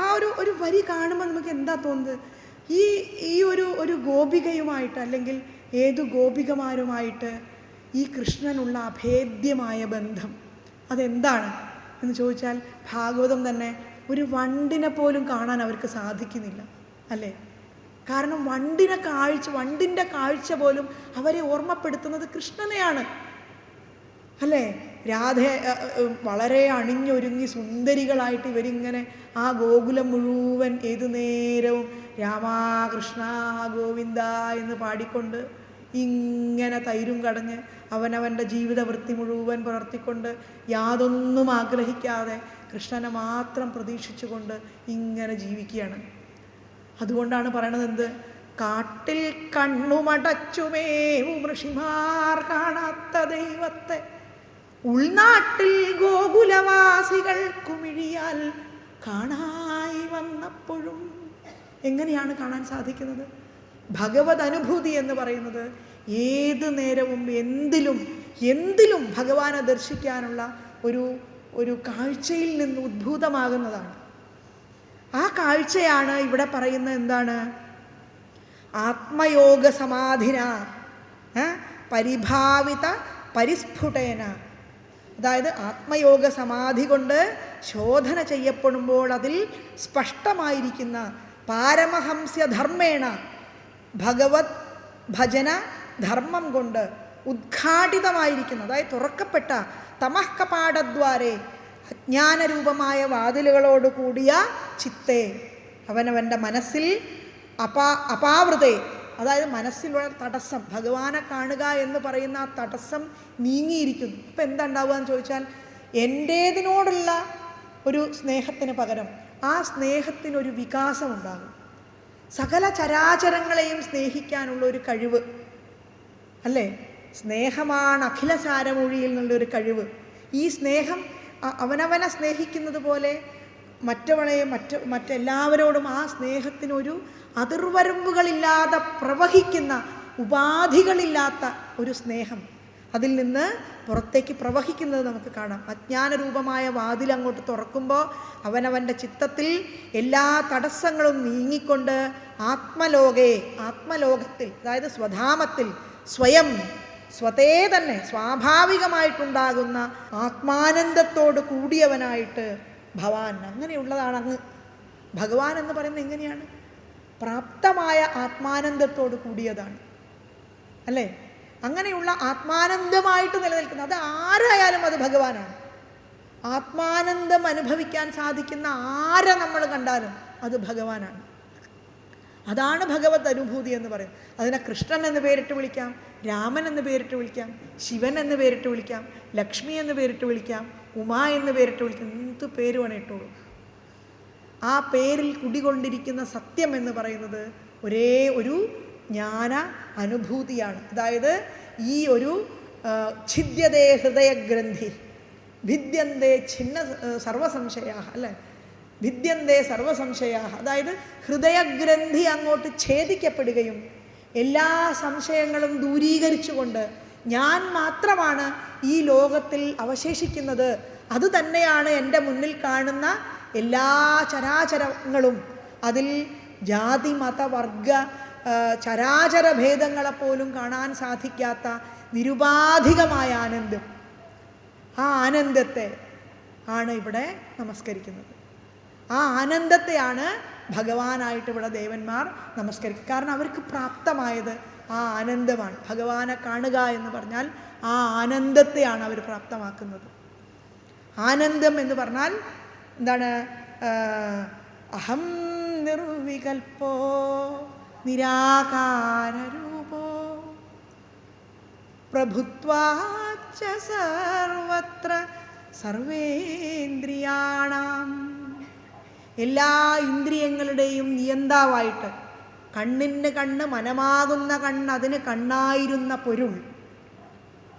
ആ ഒരു വരി കാണുമ്പോൾ നമുക്ക് എന്താ തോന്നുന്നത്? ഈ ഒരു ഗോപികയുമായിട്ട് അല്ലെങ്കിൽ ഏതു ഗോപികമാരുമായിട്ട് ഈ കൃഷ്ണനുള്ള അഭേദ്യമായ ബന്ധം അതെന്താണ് എന്ന് ചോദിച്ചാൽ, ഭാഗവതം തന്നെ ഒരു വണ്ടിനെ പോലും കാണാൻ അവർക്ക് സാധിക്കുന്നില്ല അല്ലേ? കാരണം വണ്ടിൻ്റെ കാഴ്ച പോലും അവരെ ഓർമ്മപ്പെടുത്തുന്നത് കൃഷ്ണനെയാണ് അല്ലേ? രാധ വളരെ അണിഞ്ഞൊരുങ്ങി സുന്ദരികളായിട്ട് ഇവരിങ്ങനെ ആ ഗോകുലം മുഴുവൻ ഏതു നേരവും രാമാകൃഷ്ണ ഗോവിന്ദ എന്ന് പാടിക്കൊണ്ട് ഇങ്ങനെ തൈരും കടഞ്ഞ് അവനവൻ്റെ ജീവിതവൃത്തി മുഴുവൻ പുലർത്തിക്കൊണ്ട് യാതൊന്നും ആഗ്രഹിക്കാതെ കൃഷ്ണനെ മാത്രം പ്രതീക്ഷിച്ചുകൊണ്ട് ഇങ്ങനെ ജീവിക്കുകയാണ്. അതുകൊണ്ടാണ് പറയണത് എന്ത്, കാട്ടിൽ കണ്ണുമടച്ചുമേവും ഋഷിമാർ കാണാത്ത ദൈവത്തെ ഉൾനാട്ടിൽ ഗോകുലവാസികൾ കുമിഴിയാൽ കാണായി വന്നപ്പോഴും. എങ്ങനെയാണ് കാണാൻ സാധിക്കുന്നത്? ഭഗവത് അനുഭൂതി എന്ന് പറയുന്നത് ഏത് നേരവും എന്തിലും ഭഗവാനെ ദർശിക്കാനുള്ള ഒരു കാഴ്ചയിൽ നിന്ന് ഉദ്ഭൂതമാകുന്നതാണ്. ആ കാഴ്ചയാണ് ഇവിടെ പറയുന്നത് എന്താണ്? ആത്മയോഗ സമാധിന പരിഭാവിത പരിസ്ഫുടേന. അതായത് ആത്മയോഗ സമാധി കൊണ്ട് ശോധന ചെയ്യപ്പെടുമ്പോൾ അതിൽ സ്പഷ്ടമായിരിക്കുന്ന പാരമഹംസ്യധർമ്മേണ ഭഗവത് ഭജന ധർമ്മം കൊണ്ട് ഉദ്ഘാടിതമായിരിക്കുന്ന, അതായത് തുറക്കപ്പെട്ട തമഃകപാടദ്വാരേ അജ്ഞാനരൂപമായ വാതിലുകളോട് കൂടിയ ചിത്തെ, അവനവൻ്റെ മനസ്സിൽ അപാവൃതേ, അതായത് മനസ്സിലുള്ള തടസ്സം, ഭഗവാനെ കാണുക എന്ന് പറയുന്ന ആ തടസ്സം നീങ്ങിയിരിക്കുന്നു. ഇപ്പം എന്താ ഉണ്ടാവുക എന്ന് ചോദിച്ചാൽ, എൻ്റേതിനോടുള്ള ഒരു സ്നേഹത്തിന് പകരം ആ സ്നേഹത്തിനൊരു വികാസം ഉണ്ടാകും. സകല ചരാചരങ്ങളെയും സ്നേഹിക്കാനുള്ള ഒരു കഴിവ് അല്ലേ? സ്നേഹമാണ് അഖിലസാരമൊഴിയിൽ നിന്നുള്ളൊരു കഴിവ്. ഈ സ്നേഹം അവനവനെ സ്നേഹിക്കുന്നത് പോലെ മറ്റവളെയും മറ്റെല്ലാവരോടും ആ സ്നേഹത്തിനൊരു അതിർവരമ്പുകളില്ലാതെ പ്രവഹിക്കുന്ന, ഉപാധികളില്ലാത്ത ഒരു സ്നേഹം അതിൽ നിന്ന് പുറത്തേക്ക് പ്രവഹിക്കുന്നത് നമുക്ക് കാണാം. അജ്ഞാനരൂപമായ വാതിൽ അങ്ങോട്ട് തുറക്കുമ്പോൾ അവനവൻ്റെ ചിത്തത്തിൽ എല്ലാ തടസ്സങ്ങളും നീങ്ങിക്കൊണ്ട് ആത്മലോകത്തിൽ, അതായത് സ്വധാമത്തിൽ സ്വതേ തന്നെ സ്വാഭാവികമായിട്ടുണ്ടാകുന്ന ആത്മാനന്ദത്തോട് കൂടിയവനായിട്ട് ഭവാൻ. അങ്ങനെയുള്ളതാണ് അങ്ങ് ഭഗവാൻ എന്ന് പറയുന്നത്. എങ്ങനെയാണ്? പ്രാപ്തമായ ആത്മാനന്ദത്തോട് കൂടിയതാണ് അല്ലേ? അങ്ങനെയുള്ള ആത്മാനന്ദമായിട്ട് നിലനിൽക്കുന്ന, അത് ആരായാലും അത് ഭഗവാനാണ്. ആത്മാനന്ദം അനുഭവിക്കാൻ സാധിക്കുന്ന ആരെ നമ്മൾ കണ്ടാലും അത് ഭഗവാനാണ്. അതാണ് ഭഗവത് അനുഭൂതി എന്ന് പറയും. അതിനെ കൃഷ്ണൻ എന്ന് പേരിട്ട് വിളിക്കാം, രാമൻ എന്ന് പേരിട്ട് വിളിക്കാം, ശിവൻ എന്ന് പേരിട്ട് വിളിക്കാം, ലക്ഷ്മി എന്ന് പേരിട്ട് വിളിക്കാം, ഉമ എന്ന് പേരിട്ട് വിളിക്കാം, എന്ത് പേര് വേണേ ഇട്ടോളൂ. ആ പേരിൽ കുടികൊണ്ടിരിക്കുന്ന സത്യം എന്ന് പറയുന്നത് ഒരേ ഒരു ജ്ഞാന അനുഭൂതിയാണ്. അതായത് ഈ ഒരു ഛിദ്യതേ ഹൃദയഗ്രന്ഥി ഭിദ്യന്തേ ഛിന്ന സർവസംശയാ, അല്ലേ? ഭിദ്യന്തേ സർവസംശയാ, അതായത് ഹൃദയഗ്രന്ഥി അങ്ങോട്ട് ഛേദിക്കപ്പെടുകയും എല്ലാ സംശയങ്ങളും ദൂരീകരിച്ചുകൊണ്ട് ഞാൻ മാത്രമാണ് ഈ ലോകത്തിൽ അവശേഷിക്കുന്നത്, അത് തന്നെയാണ് എൻ്റെ മുന്നിൽ കാണുന്ന എല്ലാ ചരാചരങ്ങളും, അതിൽ ജാതി മത വർഗ ചരാചര ഭേദങ്ങളെപ്പോലും കാണാൻ സാധിക്കാത്ത നിരുപാധികമായ ആനന്ദം, ആ ആനന്ദത്തെ ആണ് ഇവിടെ നമസ്കരിക്കുന്നത്. ആ ആനന്ദത്തെയാണ് ഭഗവാനായിട്ട് ഇവിടെ ദേവന്മാർ നമസ്കരിക്കുക. കാരണം അവർക്ക് പ്രാപ്തമായത് ആ ആനന്ദമാണ്. ഭഗവാനെ കാണുക എന്ന് പറഞ്ഞാൽ ആ ആനന്ദത്തെയാണ് അവർ പ്രാപ്തമാക്കുന്നത്. ആനന്ദം എന്ന് പറഞ്ഞാൽ എന്താണ്? അഹം നിർവികൽപ്പോ നിരാകാരരൂപോ പ്രഭുത്വാച്ച സർവത്ര സർവേന്ദ്രിയാണാം. എല്ലാ ഇന്ദ്രിയങ്ങളുടെയും നിയന്താവായിട്ട്, കണ്ണിന് കണ്ണ് മനമാകുന്ന കണ്ണ് അതിന് കണ്ണായിരുന്ന പൊരുൾ,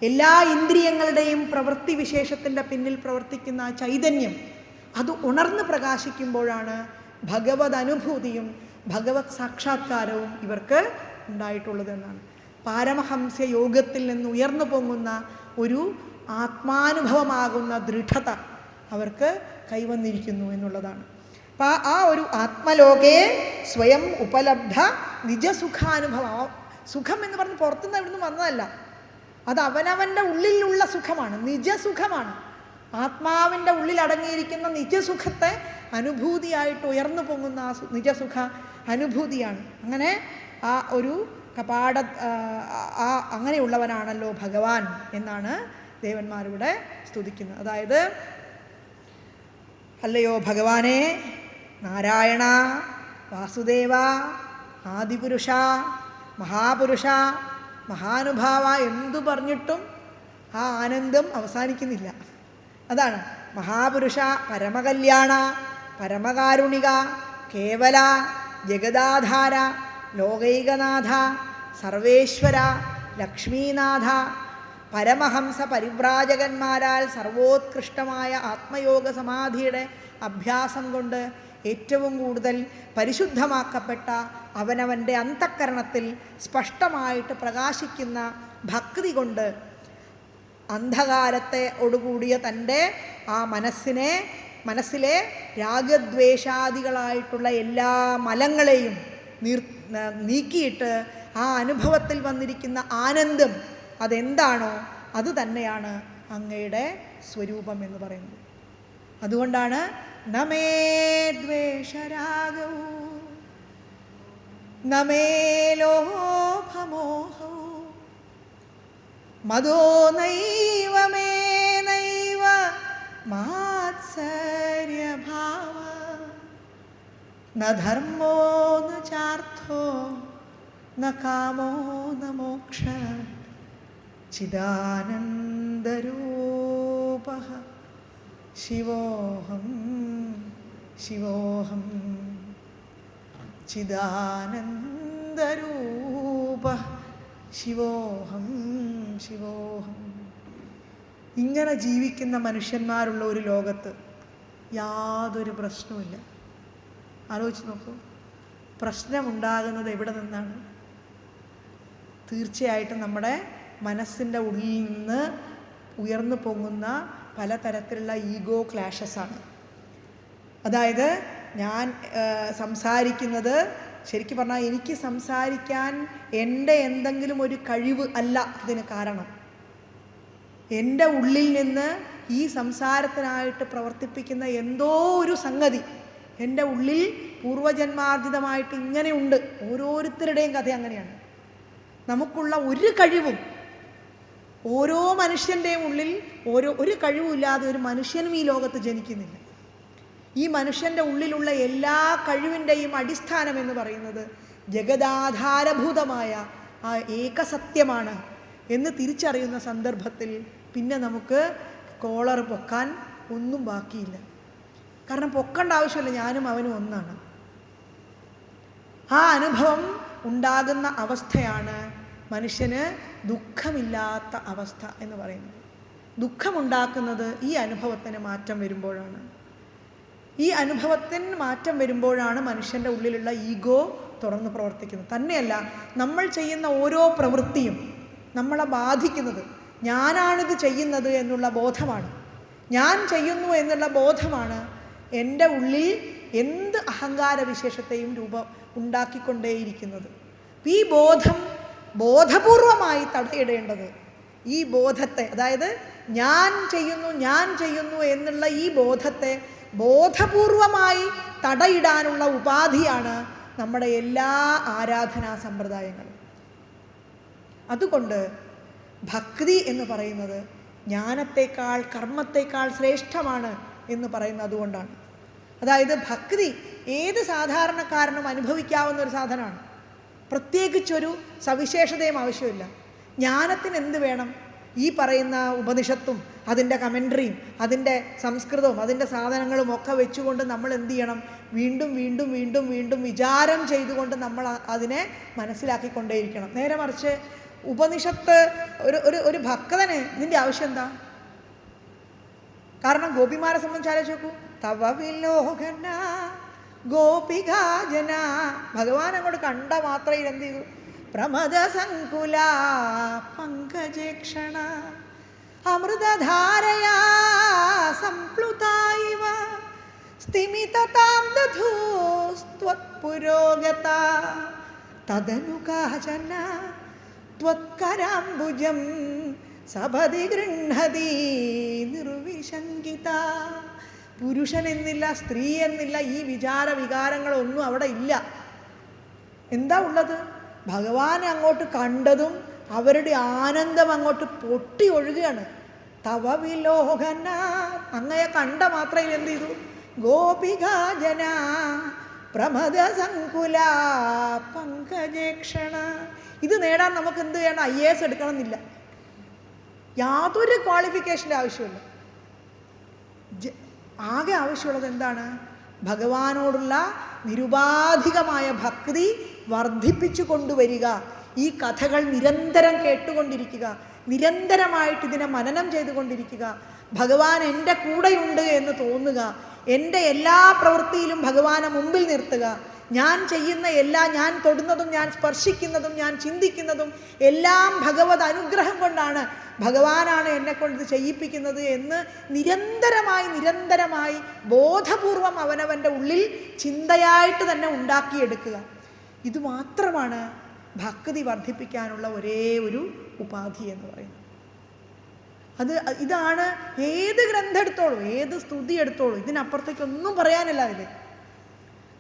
എല്ലാ ഇന്ദ്രിയങ്ങളുടെയും പ്രവൃത്തി വിശേഷത്തിൻ്റെ പിന്നിൽ പ്രവർത്തിക്കുന്ന ആ ചൈതന്യം, അത് ഉണർന്ന് പ്രകാശിക്കുമ്പോഴാണ് ഭഗവത് അനുഭൂതിയും ഭഗവത് സാക്ഷാത്കാരവും ഇവർക്ക് ഉണ്ടായിട്ടുള്ളതെന്നാണ്. പാരമഹംസ യോഗത്തിൽ നിന്ന് ഉയർന്നു പൊങ്ങുന്ന ഒരു ആത്മാനുഭവമാകുന്ന ദൃഢത അവർക്ക് കൈവന്നിരിക്കുന്നു എന്നുള്ളതാണ്. അപ്പം ആ ഒരു ആത്മലോകേ സ്വയം ഉപലബ്ധ നിജസുഖാനുഭവം. സുഖം എന്ന് പറഞ്ഞ് പുറത്തുനിന്ന് എവിടെ നിന്ന് വന്നതല്ല, അത് അവനവൻ്റെ ഉള്ളിലുള്ള സുഖമാണ്, നിജസുഖമാണ്. ആത്മാവിൻ്റെ ഉള്ളിൽ അടങ്ങിയിരിക്കുന്ന നിജസുഖത്തെ അനുഭൂതിയായിട്ട് ഉയർന്നു പൊങ്ങുന്ന ആ നിജസുഖ അനുഭൂതിയാണ്. അങ്ങനെ ആ ഒരു കപാട അങ്ങനെയുള്ളവനാണല്ലോ ഭഗവാൻ എന്നാണ് ദേവന്മാരിവിടെ സ്തുതിക്കുന്നത്. അതായത്, അല്ലയോ ഭഗവാനെ, നാരായണ, വാസുദേവ, ആദിപുരുഷ, മഹാപുരുഷ, മഹാനുഭാവ എന്തു പറഞ്ഞിട്ടും ആ ആനന്ദം അവസാനിക്കുന്നില്ല. അതാണ് മഹാപുരുഷ, പരമകല്യാണ, പരമകാരുണിക, കേവല, ജഗദാധാര, ലോകൈകനാഥ, സർവേശ്വര, ലക്ഷ്മീനാഥ, പരമഹംസ പരിവ്രാജകന്മാരാൽ സർവോത്കൃഷ്ടമായ ആത്മയോഗ സമാധിയുടെ അഭ്യാസം കൊണ്ട് ഏറ്റവും കൂടുതൽ പരിശുദ്ധമാക്കപ്പെട്ട അവനവൻ്റെ അന്തഃകരണത്തിൽ സ്പഷ്ടമായിട്ട് പ്രകാശിക്കുന്ന ഭക്തി കൊണ്ട് അന്ധകാരത്തെ ഒടുകൂടിയ തൻ്റെ ആ മനസ്സിലെ രാഗദ്വേഷാദികളായിട്ടുള്ള എല്ലാ മലങ്ങളെയും നീക്കിയിട്ട് ആ അനുഭവത്തിൽ വന്നിരിക്കുന്ന ആനന്ദം അതെന്താണോ അത് തന്നെയാണ് അങ്ങയുടെ സ്വരൂപം എന്ന് പറയുന്നത്. അതുകൊണ്ടാണ് നമേ ദ്വേഷരാഗൗ നമേ ലോഭമോഹൗ മദോ നൈവ മേ നൈവ മാത്സര്യഭാവ ന ധർമ്മോ ന ചാർത്ഥോ ന കാമോ ന മോക്ഷ ചിദാനന്ദരൂപഃ ശിവോഹം ശിവോഹം ചിദാനന്ദരൂപഃ ശിവോഹം ശിവോഹം. ഇങ്ങനെ ജീവിക്കുന്ന മനുഷ്യന്മാരുള്ള ഒരു ലോകത്ത് യാതൊരു പ്രശ്നവുമില്ല. ആലോചിച്ച് നോക്കൂ, പ്രശ്നമുണ്ടാകുന്നത് എവിടെ നിന്നാണ്? തീർച്ചയായിട്ടും നമ്മുടെ മനസ്സിൻ്റെ ഉള്ളിൽ നിന്ന് ഉയർന്നു പൊങ്ങുന്ന പലതരത്തിലുള്ള ഈഗോ ക്ലാഷസാണ്. അതായത് ഞാൻ സംസാരിക്കുന്നത് ശരിക്കും പറഞ്ഞാൽ എനിക്ക് സംസാരിക്കാൻ എൻ്റെ എന്തെങ്കിലും ഒരു കഴിവ് അല്ല അതിന് കാരണം. എൻ്റെ ഉള്ളിൽ നിന്ന് ഈ സംസാരത്തിനായിട്ട് പ്രവർത്തിപ്പിക്കുന്ന എന്തോ ഒരു സംഗതി എൻ്റെ ഉള്ളിൽ പൂർവജന്മാർജിതമായിട്ട് ഇങ്ങനെയുണ്ട്. ഓരോരുത്തരുടെയും കഥ അങ്ങനെയാണ്. നമുക്കുള്ള ഒരു കഴിവും, ഓരോ മനുഷ്യൻ്റെയും ഉള്ളിൽ ഒരു കഴിവുമില്ലാതെ ഒരു മനുഷ്യനും ഈ ലോകത്ത് ജനിക്കുന്നില്ല. ഈ മനുഷ്യൻ്റെ ഉള്ളിലുള്ള എല്ലാ കഴിവിൻ്റെയും അടിസ്ഥാനം എന്ന് പറയുന്നത് ജഗദാധാരഭൂതമായ ആ ഏകസത്യമാണ് എന്ന് തിരിച്ചറിയുന്ന സന്ദർഭത്തിൽ പിന്നെ നമുക്ക് കോളർ പൊക്കാൻ ഒന്നും ബാക്കിയില്ല. കാരണം പൊക്കേണ്ട ആവശ്യമില്ല, ഞാനും അവനും ഒന്നാണ്. ആ അനുഭവം ഉണ്ടാകുന്ന അവസ്ഥയാണ് മനുഷ്യന് ദുഃഖമില്ലാത്ത അവസ്ഥ എന്ന് പറയുന്നത്. ദുഃഖമുണ്ടാക്കുന്നത് ഈ അനുഭവത്തിന് മാറ്റം വരുമ്പോഴാണ്. ഈ അനുഭവത്തിന് മാറ്റം വരുമ്പോഴാണ് മനുഷ്യൻ്റെ ഉള്ളിലുള്ള ഈഗോ തുറന്ന് പ്രവർത്തിക്കുന്നത്. തന്നെയല്ല, നമ്മൾ ചെയ്യുന്ന ഓരോ പ്രവൃത്തിയും നമ്മളെ ബാധിക്കുന്നത് ഞാനാണിത് ചെയ്യുന്നത് എന്നുള്ള ബോധമാണ്. ഞാൻ ചെയ്യുന്നു എന്നുള്ള ബോധമാണ് എൻ്റെ ഉള്ളിൽ എന്ത് അഹങ്കാര വിശേഷത്തെയും ഉണ്ടാക്കിക്കൊണ്ടേയിരിക്കുന്നത്. ഈ ബോധം ബോധപൂർവമായി തടയിടേണ്ടത്, ഈ ബോധത്തെ, അതായത് ഞാൻ ചെയ്യുന്നു എന്നുള്ള ഈ ബോധത്തെ ബോധപൂർവമായി തടയിടാനുള്ള ഉപാധിയാണ് നമ്മുടെ എല്ലാ ആരാധനാ സമ്പ്രദായങ്ങളും. അതുകൊണ്ട് ഭക്തി എന്ന് പറയുന്നത് ജ്ഞാനത്തേക്കാൾ കർമ്മത്തേക്കാൾ ശ്രേഷ്ഠമാണ് എന്ന് പറയുന്നത് അതുകൊണ്ടാണ്. അതായത് ഭക്തി ഏത് സാധാരണക്കാരനും അനുഭവിക്കാവുന്ന ഒരു സാധനമാണ്. പ്രത്യേകിച്ചൊരു സവിശേഷതയും ആവശ്യമില്ല. ജ്ഞാനത്തിന് എന്ത് വേണം? ഈ പറയുന്ന ഉപനിഷത്തും അതിൻ്റെ കമൻട്രിയും അതിൻ്റെ സംസ്കൃതവും അതിൻ്റെ സാധനങ്ങളും ഒക്കെ വെച്ചുകൊണ്ട് നമ്മൾ എന്ത് ചെയ്യണം? വീണ്ടും വീണ്ടും വീണ്ടും വീണ്ടും വിചാരം ചെയ്തുകൊണ്ട് നമ്മൾ അതിനെ മനസ്സിലാക്കിക്കൊണ്ടേയിരിക്കണം. നേരെ മറിച്ച് ഉപനിഷത്ത് ഒരു ഭക്തന് ഇതിൻ്റെ ആവശ്യം എന്താ? കാരണം ഗോപിമാരെ സംബന്ധിച്ച് ആലോചിച്ച് നോക്കൂ. തവ വിലോകന ഗോപികാജന, ഭഗവാൻ അങ്ങോട്ട് കണ്ട മാത്രയിൽ എന്ത് ചെയ്തു? പ്രമദ സങ്കുല പങ്കജേക്ഷണ അമൃതധാരയാ സംപ്ലുതായിവ സ്ഥിമിതതാം ദധൂസ്ത്വത്പുരോഗത തദനു കാചന ത്വത്കരാംബുജം സപദി ഗൃഹതി നിർവിശങ്കിത. പുരുഷൻ എന്നില്ല, സ്ത്രീ എന്നില്ല, ഈ വികാരങ്ങളൊന്നും അവിടെ ഇല്ല. എന്താ ഉള്ളത്? ഭഗവാനെ അങ്ങോട്ട് കണ്ടതും അവരുടെ ആനന്ദം അങ്ങോട്ട് പൊട്ടി ഒഴുകുകയാണ്. തവ വിലോകന, അങ്ങയെ കണ്ട മാത്രയിൽ എന്ത് ചെയ്തു? ഗോപികാജന പ്രമദ സങ്കുല പങ്കജേക്ഷണ. ഇത് നേടാൻ നമുക്ക് എന്ത് ചെയ്യണം? IAS എടുക്കണം എന്നില്ല, യാതൊരു ക്വാളിഫിക്കേഷൻ്റെ ആവശ്യമില്ല. ആകെ ആവശ്യമുള്ളത് എന്താണ്? ഭഗവാനോടുള്ള നിരുപാധികമായ ഭക്തി വർദ്ധിപ്പിച്ചു കൊണ്ടുവരിക. ഈ കഥകൾ നിരന്തരം കേട്ടുകൊണ്ടിരിക്കുക, നിരന്തരമായിട്ട് ഇതിനെ മനനം ചെയ്തുകൊണ്ടിരിക്കുക. ഭഗവാൻ എൻ്റെ കൂടെയുണ്ട് എന്ന് തോന്നുക. എൻ്റെ എല്ലാ പ്രവൃത്തിയിലും ഭഗവാനെ മുമ്പിൽ നിർത്തുക. ഞാൻ ചെയ്യുന്ന ഞാൻ തൊടുന്നതും ഞാൻ സ്പർശിക്കുന്നതും ഞാൻ ചിന്തിക്കുന്നതും എല്ലാം ഭഗവത് അനുഗ്രഹം കൊണ്ടാണ്, ഭഗവാനാണ് എന്നെക്കൊണ്ട് ചെയ്യിപ്പിക്കുന്നത് എന്ന് നിരന്തരമായി ബോധപൂർവം അവനവൻ്റെ ഉള്ളിൽ ചിന്തയായിട്ട് തന്നെ ഉണ്ടാക്കിയെടുക്കുക. ഇതുമാത്രമാണ് ഭക്തി വർദ്ധിപ്പിക്കാനുള്ള ഒരേ ഒരു ഉപാധി എന്ന് പറയുന്നത്. ഇതാണ് ഏത് ഗ്രന്ഥം എടുത്തോളൂ, ഏത് സ്തുതി എടുത്തോളൂ, ഇതിനപ്പുറത്തേക്കൊന്നും പറയാനില്ല അതിൽ.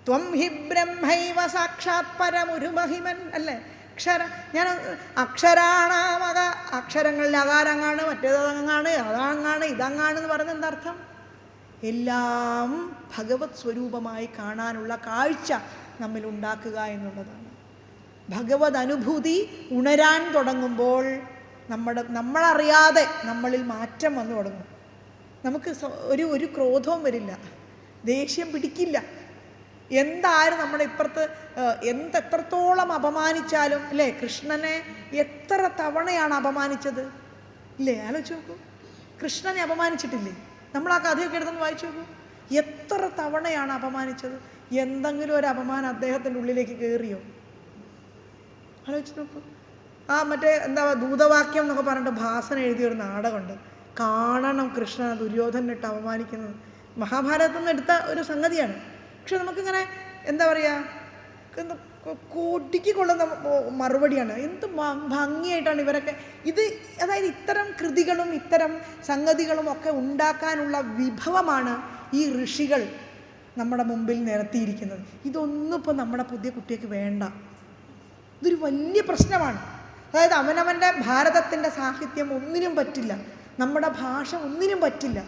ത്വം ഹി ബ്രഹ്മൈവ സാക്ഷാത് പരമുരുമഹിമൻ അല്ലേ? ഞാൻ അക്ഷരാണാമക, അക്ഷരങ്ങളിൽ അകാരങ്ങാണ്, മറ്റേതങ്ങാണ്, അതങ്ങാണ്, ഇതങ്ങാണ് എന്ന് പറയുന്നത് എന്താ അർത്ഥം? എല്ലാം ഭഗവത് സ്വരൂപമായി കാണാനുള്ള കാഴ്ച നമ്മിൽ ഉണ്ടാക്കുക എന്നുള്ളതാണ്. ഭഗവത് അനുഭൂതി ഉണരാൻ തുടങ്ങുമ്പോൾ നമ്മളറിയാതെ നമ്മളിൽ മാറ്റം വന്നു തുടങ്ങും. നമുക്ക് ഒരു ക്രോധവും വരില്ല, ദേഷ്യം പിടിക്കില്ല. എന്തായാലും നമ്മുടെ ഇപ്പുറത്ത് എത്രത്തോളം അപമാനിച്ചാലും അല്ലേ, കൃഷ്ണനെ എത്ര തവണയാണ് അപമാനിച്ചത് ഇല്ലേ? ആലോചിച്ച് നോക്കൂ, കൃഷ്ണനെ അപമാനിച്ചിട്ടില്ലേ? നമ്മൾ ആ കഥയൊക്കെ എടുത്തൊന്ന് വായിച്ചു നോക്കൂ. എത്ര തവണയാണ് അപമാനിച്ചത്? എന്തെങ്കിലും ഒരു അപമാനം അദ്ദേഹത്തിൻ്റെ ഉള്ളിലേക്ക് കയറിയോ? ആലോചിച്ച് നോക്കൂ. മറ്റേ ദൂതവാക്യം എന്നൊക്കെ പറഞ്ഞിട്ട് ഭാസൻ എഴുതിയൊരു നാടകമുണ്ട്, കാണണം കൃഷ്ണനെ ദുര്യോധനിട്ട് അപമാനിക്കുന്നത്. മഹാഭാരതത്തിൽ നിന്ന് എടുത്ത ഒരു സംഗതിയാണ്. പക്ഷെ നമുക്കിങ്ങനെ കൊടിക്ക് കൊള്ളുന്ന മറുപടിയാണ്. എന്ത് ഭംഗിയായിട്ടാണ് ഇവരൊക്കെ അതായത് ഇത്തരം കൃതികളും ഇത്തരം സംഗതികളും ഒക്കെ ഉണ്ടാക്കാനുള്ള വിഭവമാണ് ഈ ഋഷികൾ നമ്മുടെ മുമ്പിൽ നിരത്തിയിരിക്കുന്നത്. ഇതൊന്നും ഇപ്പോൾ നമ്മുടെ പുതിയ കുട്ടിക്ക് വേണ്ട. ഇതൊരു വലിയ പ്രശ്നമാണ്. അതായത് അവനവൻ്റെ ഭാരതത്തിൻ്റെ സാഹിത്യം ഒന്നിനും പറ്റില്ല, നമ്മുടെ ഭാഷ ഒന്നിനും പറ്റില്ല.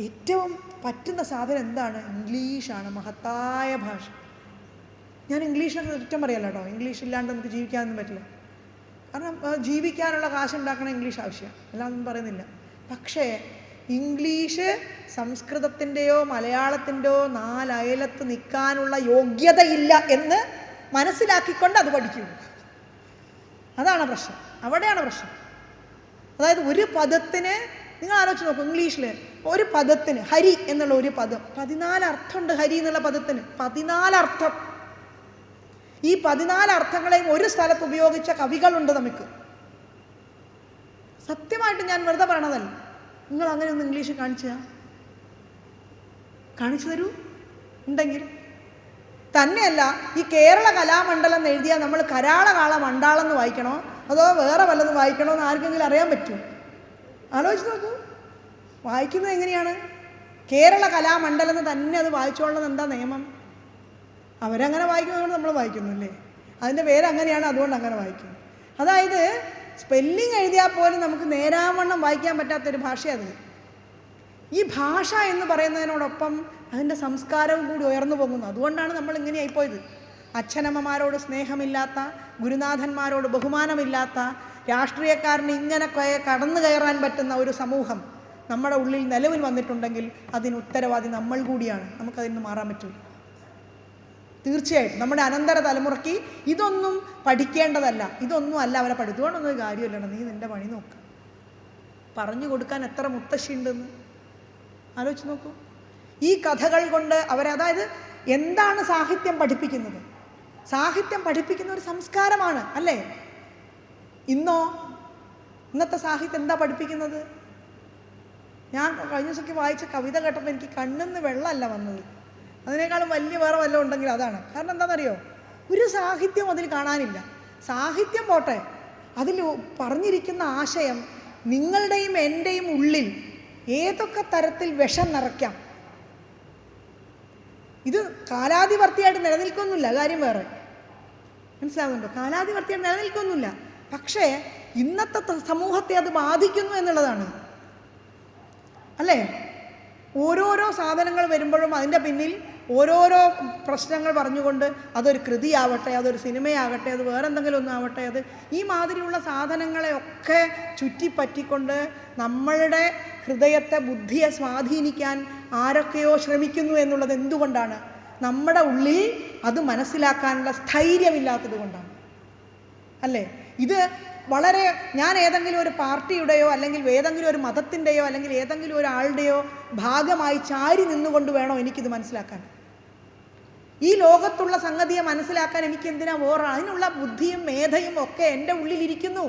ഏറ്റവും പറ്റുന്ന സാധനം എന്താണ്? ഇംഗ്ലീഷാണ്, മഹത്തായ ഭാഷ. ഞാൻ ഇംഗ്ലീഷിനൊക്കെ കുറ്റം പറയല്ല കേട്ടോ, ഇംഗ്ലീഷ് ഇല്ലാണ്ട് നമുക്ക് ജീവിക്കാനൊന്നും പറ്റില്ല. കാരണം ജീവിക്കാനുള്ള കാശുണ്ടാക്കണം ഇംഗ്ലീഷ് ആവശ്യം, അല്ലാതൊന്നും പറയുന്നില്ല. പക്ഷേ ഇംഗ്ലീഷ് സംസ്കൃതത്തിൻ്റെയോ മലയാളത്തിൻ്റെയോ നാലയലത്ത് നിൽക്കാനുള്ള യോഗ്യതയില്ല എന്ന് മനസ്സിലാക്കിക്കൊണ്ട് അത് പഠിക്കൂ. അതാണ് പ്രശ്നം, അവിടെയാണ് പ്രശ്നം. അതായത് ഒരു പദത്തിന് നിങ്ങൾ ആലോചിച്ച് നോക്കും, ഇംഗ്ലീഷിൽ ഒരു പദത്തിന് ഹരി എന്നുള്ള ഒരു പദം 14 അർത്ഥമുണ്ട്. ഹരി എന്നുള്ള പദത്തിന് 14 അർത്ഥം. ഈ 14 അർത്ഥങ്ങളെയും ഒരു സ്ഥലത്ത് ഉപയോഗിച്ച കവികളുണ്ട് നമുക്ക്. സത്യമായിട്ട് ഞാൻ വെറുതെ പറയണതല്ല. നിങ്ങൾ അങ്ങനെ ഒന്ന് ഇംഗ്ലീഷ് കാണിച്ചു തരൂ ഉണ്ടെങ്കിൽ. തന്നെയല്ല, ഈ കേരള കലാമണ്ഡലം എഴുതിയാൽ നമ്മൾ കരാളകാള മണ്ടാളെന്ന് വായിക്കണോ അതോ വേറെ വല്ലതും വായിക്കണോ എന്ന് ആർക്കെങ്കിലും അറിയാൻ പറ്റുമോ? ആലോചിച്ച് നോക്കൂ. വായിക്കുന്നത് എങ്ങനെയാണ്? കേരള കലാമണ്ഡലം എന്ന് തന്നെ അത് വായിച്ചോളണം. എന്താ നിയമം? അവരങ്ങനെ വായിക്കുന്നതുകൊണ്ട് നമ്മൾ വായിക്കുന്നില്ലേ? അതിൻ്റെ പേര് അങ്ങനെയാണ്, അതുകൊണ്ട് അങ്ങനെ വായിക്കുന്നു. അതായത് സ്പെല്ലിങ് എഴുതിയാൽ പോലും നമുക്ക് നേരാവണ്ണം വായിക്കാൻ പറ്റാത്തൊരു ഭാഷയത്. ഈ ഭാഷ എന്ന് പറയുന്നതിനോടൊപ്പം അതിൻ്റെ സംസ്കാരവും കൂടി ഉയർന്നു പോകുന്നു. അതുകൊണ്ടാണ് നമ്മൾ ഇങ്ങനെയായിപ്പോയത്. അച്ഛനമ്മമാരോട് സ്നേഹമില്ലാത്ത, ഗുരുനാഥന്മാരോട് ബഹുമാനമില്ലാത്ത, രാഷ്ട്രീയക്കാരന് ഇങ്ങനെ കടന്നു കയറാൻ പറ്റുന്ന ഒരു സമൂഹം നമ്മുടെ ഉള്ളിൽ നിലവിൽ വന്നിട്ടുണ്ടെങ്കിൽ അതിന് ഉത്തരവാദി നമ്മൾ കൂടിയാണ്. നമുക്കതിൽ നിന്ന് മാറാൻ പറ്റില്ല. തീർച്ചയായിട്ടും നമ്മുടെ അനന്തര തലമുറയ്ക്ക് ഇതൊന്നും പഠിക്കേണ്ടതല്ല, ഇതൊന്നും അല്ല അവരെ പഠിത്തുകൊണ്ടൊന്നും ഒരു കാര്യമില്ലണം. നീ നിൻ്റെ പണി നോക്ക്. പറഞ്ഞു കൊടുക്കാൻ എത്ര മുത്തശ്ശി ഉണ്ടെന്ന് ആലോചിച്ച് നോക്കൂ. ഈ കഥകൾ കൊണ്ട് അതായത് എന്താണ് സാഹിത്യം പഠിപ്പിക്കുന്നത്? സാഹിത്യം പഠിപ്പിക്കുന്ന ഒരു സംസ്കാരമാണ് അല്ലേ? ഇന്നത്തെ സാഹിത്യം എന്താ പഠിപ്പിക്കുന്നത്? ഞാൻ കഴിഞ്ഞ ദിവസമൊക്കെ വായിച്ച കവിത കേട്ടപ്പോൾ എനിക്ക് കണ്ണിന്ന് വെള്ളമല്ല വന്നത്. അതിനേക്കാളും വലിയ വേറെ വല്ലതും ഉണ്ടെങ്കിൽ അതാണ്. കാരണം എന്താണെന്നറിയോ? ഒരു സാഹിത്യം അതിൽ കാണാനില്ല. സാഹിത്യം പോട്ടെ, അതിൽ പറഞ്ഞിരിക്കുന്ന ആശയം നിങ്ങളുടെയും എൻ്റെയും ഉള്ളിൽ ഏതൊക്കെ തരത്തിൽ വിഷം നിറയ്ക്കാം. ഇത് കാലാതിവർത്തിയായിട്ട് നിലനിൽക്കൊന്നുമില്ല, കാര്യം വേറെ. മനസ്സിലാകുന്നുണ്ടോ? കാലാതിവർത്തിയായിട്ട് നിലനിൽക്കൊന്നുമില്ല. പക്ഷേ ഇന്നത്തെ സമൂഹത്തെ അത് ബാധിക്കുന്നു എന്നുള്ളതാണ് അല്ലേ? ഓരോരോ സാധനങ്ങൾ വരുമ്പോഴും അതിൻ്റെ പിന്നിൽ ഓരോരോ പ്രശ്നങ്ങൾ പറഞ്ഞുകൊണ്ട് അതൊരു കൃതിയാവട്ടെ, അതൊരു സിനിമയാകട്ടെ, അത് വേറെ എന്തെങ്കിലും ഒന്നാവട്ടെ, അത് ഈ മാതിരിയുള്ള സാധനങ്ങളെയൊക്കെ ചുറ്റിപ്പറ്റിക്കൊണ്ട് നമ്മളുടെ ഹൃദയത്തെ, ബുദ്ധിയെ സ്വാധീനിക്കാൻ ആരൊക്കെയോ ശ്രമിക്കുന്നു എന്നുള്ളത് എന്തുകൊണ്ടാണ്? നമ്മുടെ ഉള്ളിൽ അത് മനസ്സിലാക്കാനുള്ള സ്ഥൈര്യമില്ലാത്തത് കൊണ്ടാണ് അല്ലേ? ഇത് വളരെ ഞാൻ ഏതെങ്കിലും ഒരു പാർട്ടിയുടെയോ അല്ലെങ്കിൽ ഏതെങ്കിലും ഒരു മതത്തിൻ്റെയോ അല്ലെങ്കിൽ ഏതെങ്കിലും ഒരാളുടെയോ ഭാഗമായി ചാരി നിന്നുകൊണ്ട് വേണോ എനിക്കിത് മനസ്സിലാക്കാൻ? ഈ ലോകത്തുള്ള സംഗതിയെ മനസ്സിലാക്കാൻ എനിക്ക് എന്തിനാ അതിനുള്ള ബുദ്ധിയും മേധയും ഒക്കെ എൻ്റെ ഉള്ളിലിരിക്കുന്നു.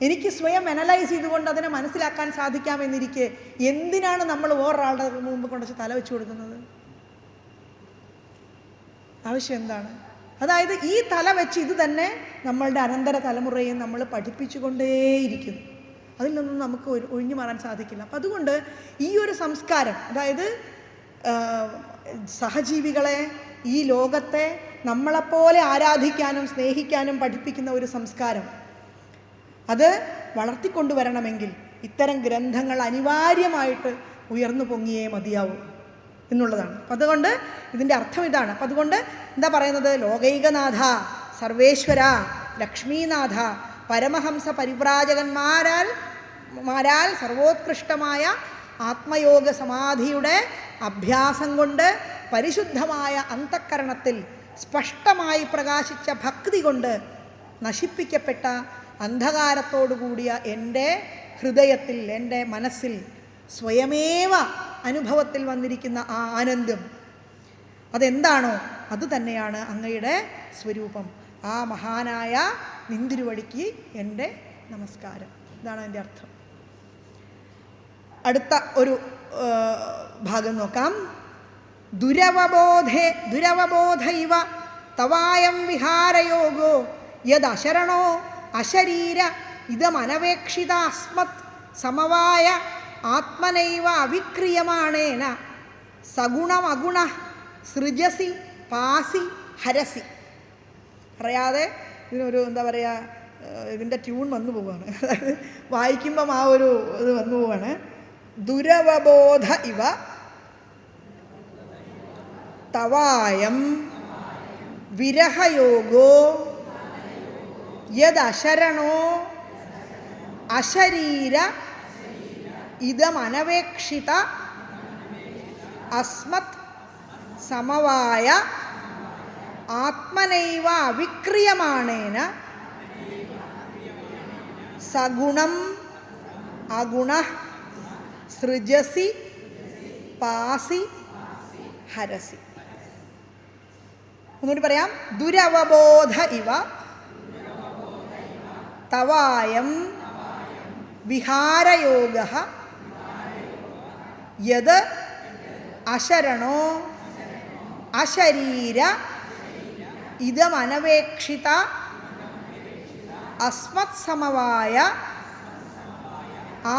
എനിക്ക് സ്വയം അനലൈസ് ചെയ്തുകൊണ്ട് അതിനെ മനസ്സിലാക്കാൻ സാധിക്കാമെന്നിരിക്കെ എന്തിനാണ് നമ്മൾ വേറൊരാളുടെ മുമ്പ് കൊണ്ടുവച്ച് തല വെച്ച് കൊടുക്കുന്നത്? ആവശ്യം എന്താണ്? അതായത് ഈ തല വെച്ച് ഇത് തന്നെ നമ്മളുടെ അനന്തര തലമുറയെ നമ്മൾ പഠിപ്പിച്ചുകൊണ്ടേയിരിക്കുന്നു. അതിൽ നിന്നും നമുക്ക് ഒഴിഞ്ഞു മാറാൻ സാധിക്കില്ല. അപ്പം അതുകൊണ്ട് ഈ ഒരു സംസ്കാരം, അതായത് സഹജീവികളെ, ഈ ലോകത്തെ നമ്മളെപ്പോലെ ആരാധിക്കാനും സ്നേഹിക്കാനും പഠിപ്പിക്കുന്ന ഒരു സംസ്കാരം, അത് വളർത്തിക്കൊണ്ടുവരണമെങ്കിൽ ഇത്തരം ഗ്രന്ഥങ്ങൾ അനിവാര്യമായിട്ട് ഉയർന്നു പൊങ്ങിയേ മതിയാവൂ എന്നുള്ളതാണ്. അപ്പം അതുകൊണ്ട് ഇതിൻ്റെ അർത്ഥം ഇതാണ്. അപ്പം അതുകൊണ്ട് എന്താ പറയുന്നത്? ലോകൈകനാഥ, സർവേശ്വര, ലക്ഷ്മീനാഥ, പരമഹംസ പരിവ്രാജകന്മാരാൽ സർവോത്കൃഷ്ടമായ ആത്മയോഗ സമാധിയുടെ അഭ്യാസം കൊണ്ട് പരിശുദ്ധമായ അന്തഃകരണത്തിൽ സ്പഷ്ടമായി പ്രകാശിച്ച ഭക്തി കൊണ്ട് നശിപ്പിക്കപ്പെട്ട അന്ധകാരത്തോടു കൂടിയ എൻ്റെ ഹൃദയത്തിൽ, എൻ്റെ മനസ്സിൽ സ്വയമേവ അനുഭവത്തിൽ വന്നിരിക്കുന്ന ആ ആനന്ദം അതെന്താണോ അത് തന്നെയാണ് അങ്ങയുടെ സ്വരൂപം. ആ മഹാനായ നിന്തിരുവടിക്ക് എൻ്റെ നമസ്കാരം. ഇതാണ് അതിൻ്റെ അർത്ഥം. അടുത്ത ഒരു ഭാഗം നോക്കാം. ദുരവബോധ ഇവ തവായം വിഹാരയോഗോ യദശരണോ അശരീര ഇതമനവേക്ഷിതാസ്മത് സമവായ ആത്മനൈവ അവിക്രിയമാണേന സഗുണമഗുണ സൃജസി പാസി ഹരസി. അറിയാതെ ഇതിനൊരു എന്താ പറയുക, ഇതിൻ്റെ ട്യൂൺ വന്നു പോവുകയാണ്. അതായത് വായിക്കുമ്പം ആ ഒരു ഇത് വന്നു പോവാണ്. ദുരവബോധ ഇവ തവായം വിരഹയോഗോ യദശരണോ അശരീര ഇദമനവേക്ഷിത അസ്മത് സമവായ ആത്മനൈവ അവിക്രിയമാണേന സഗുണം അഗുണഃ സൃജസി പാസി ഹരസി. ഒന്നുകൂടി പറയാം. ദുരവബോധ ഇവ തവായം വിഹാരയോഗഃ യത് അശരണോ അശരീര ഇദമനവേക്ഷിത അസ്മത് സമവായ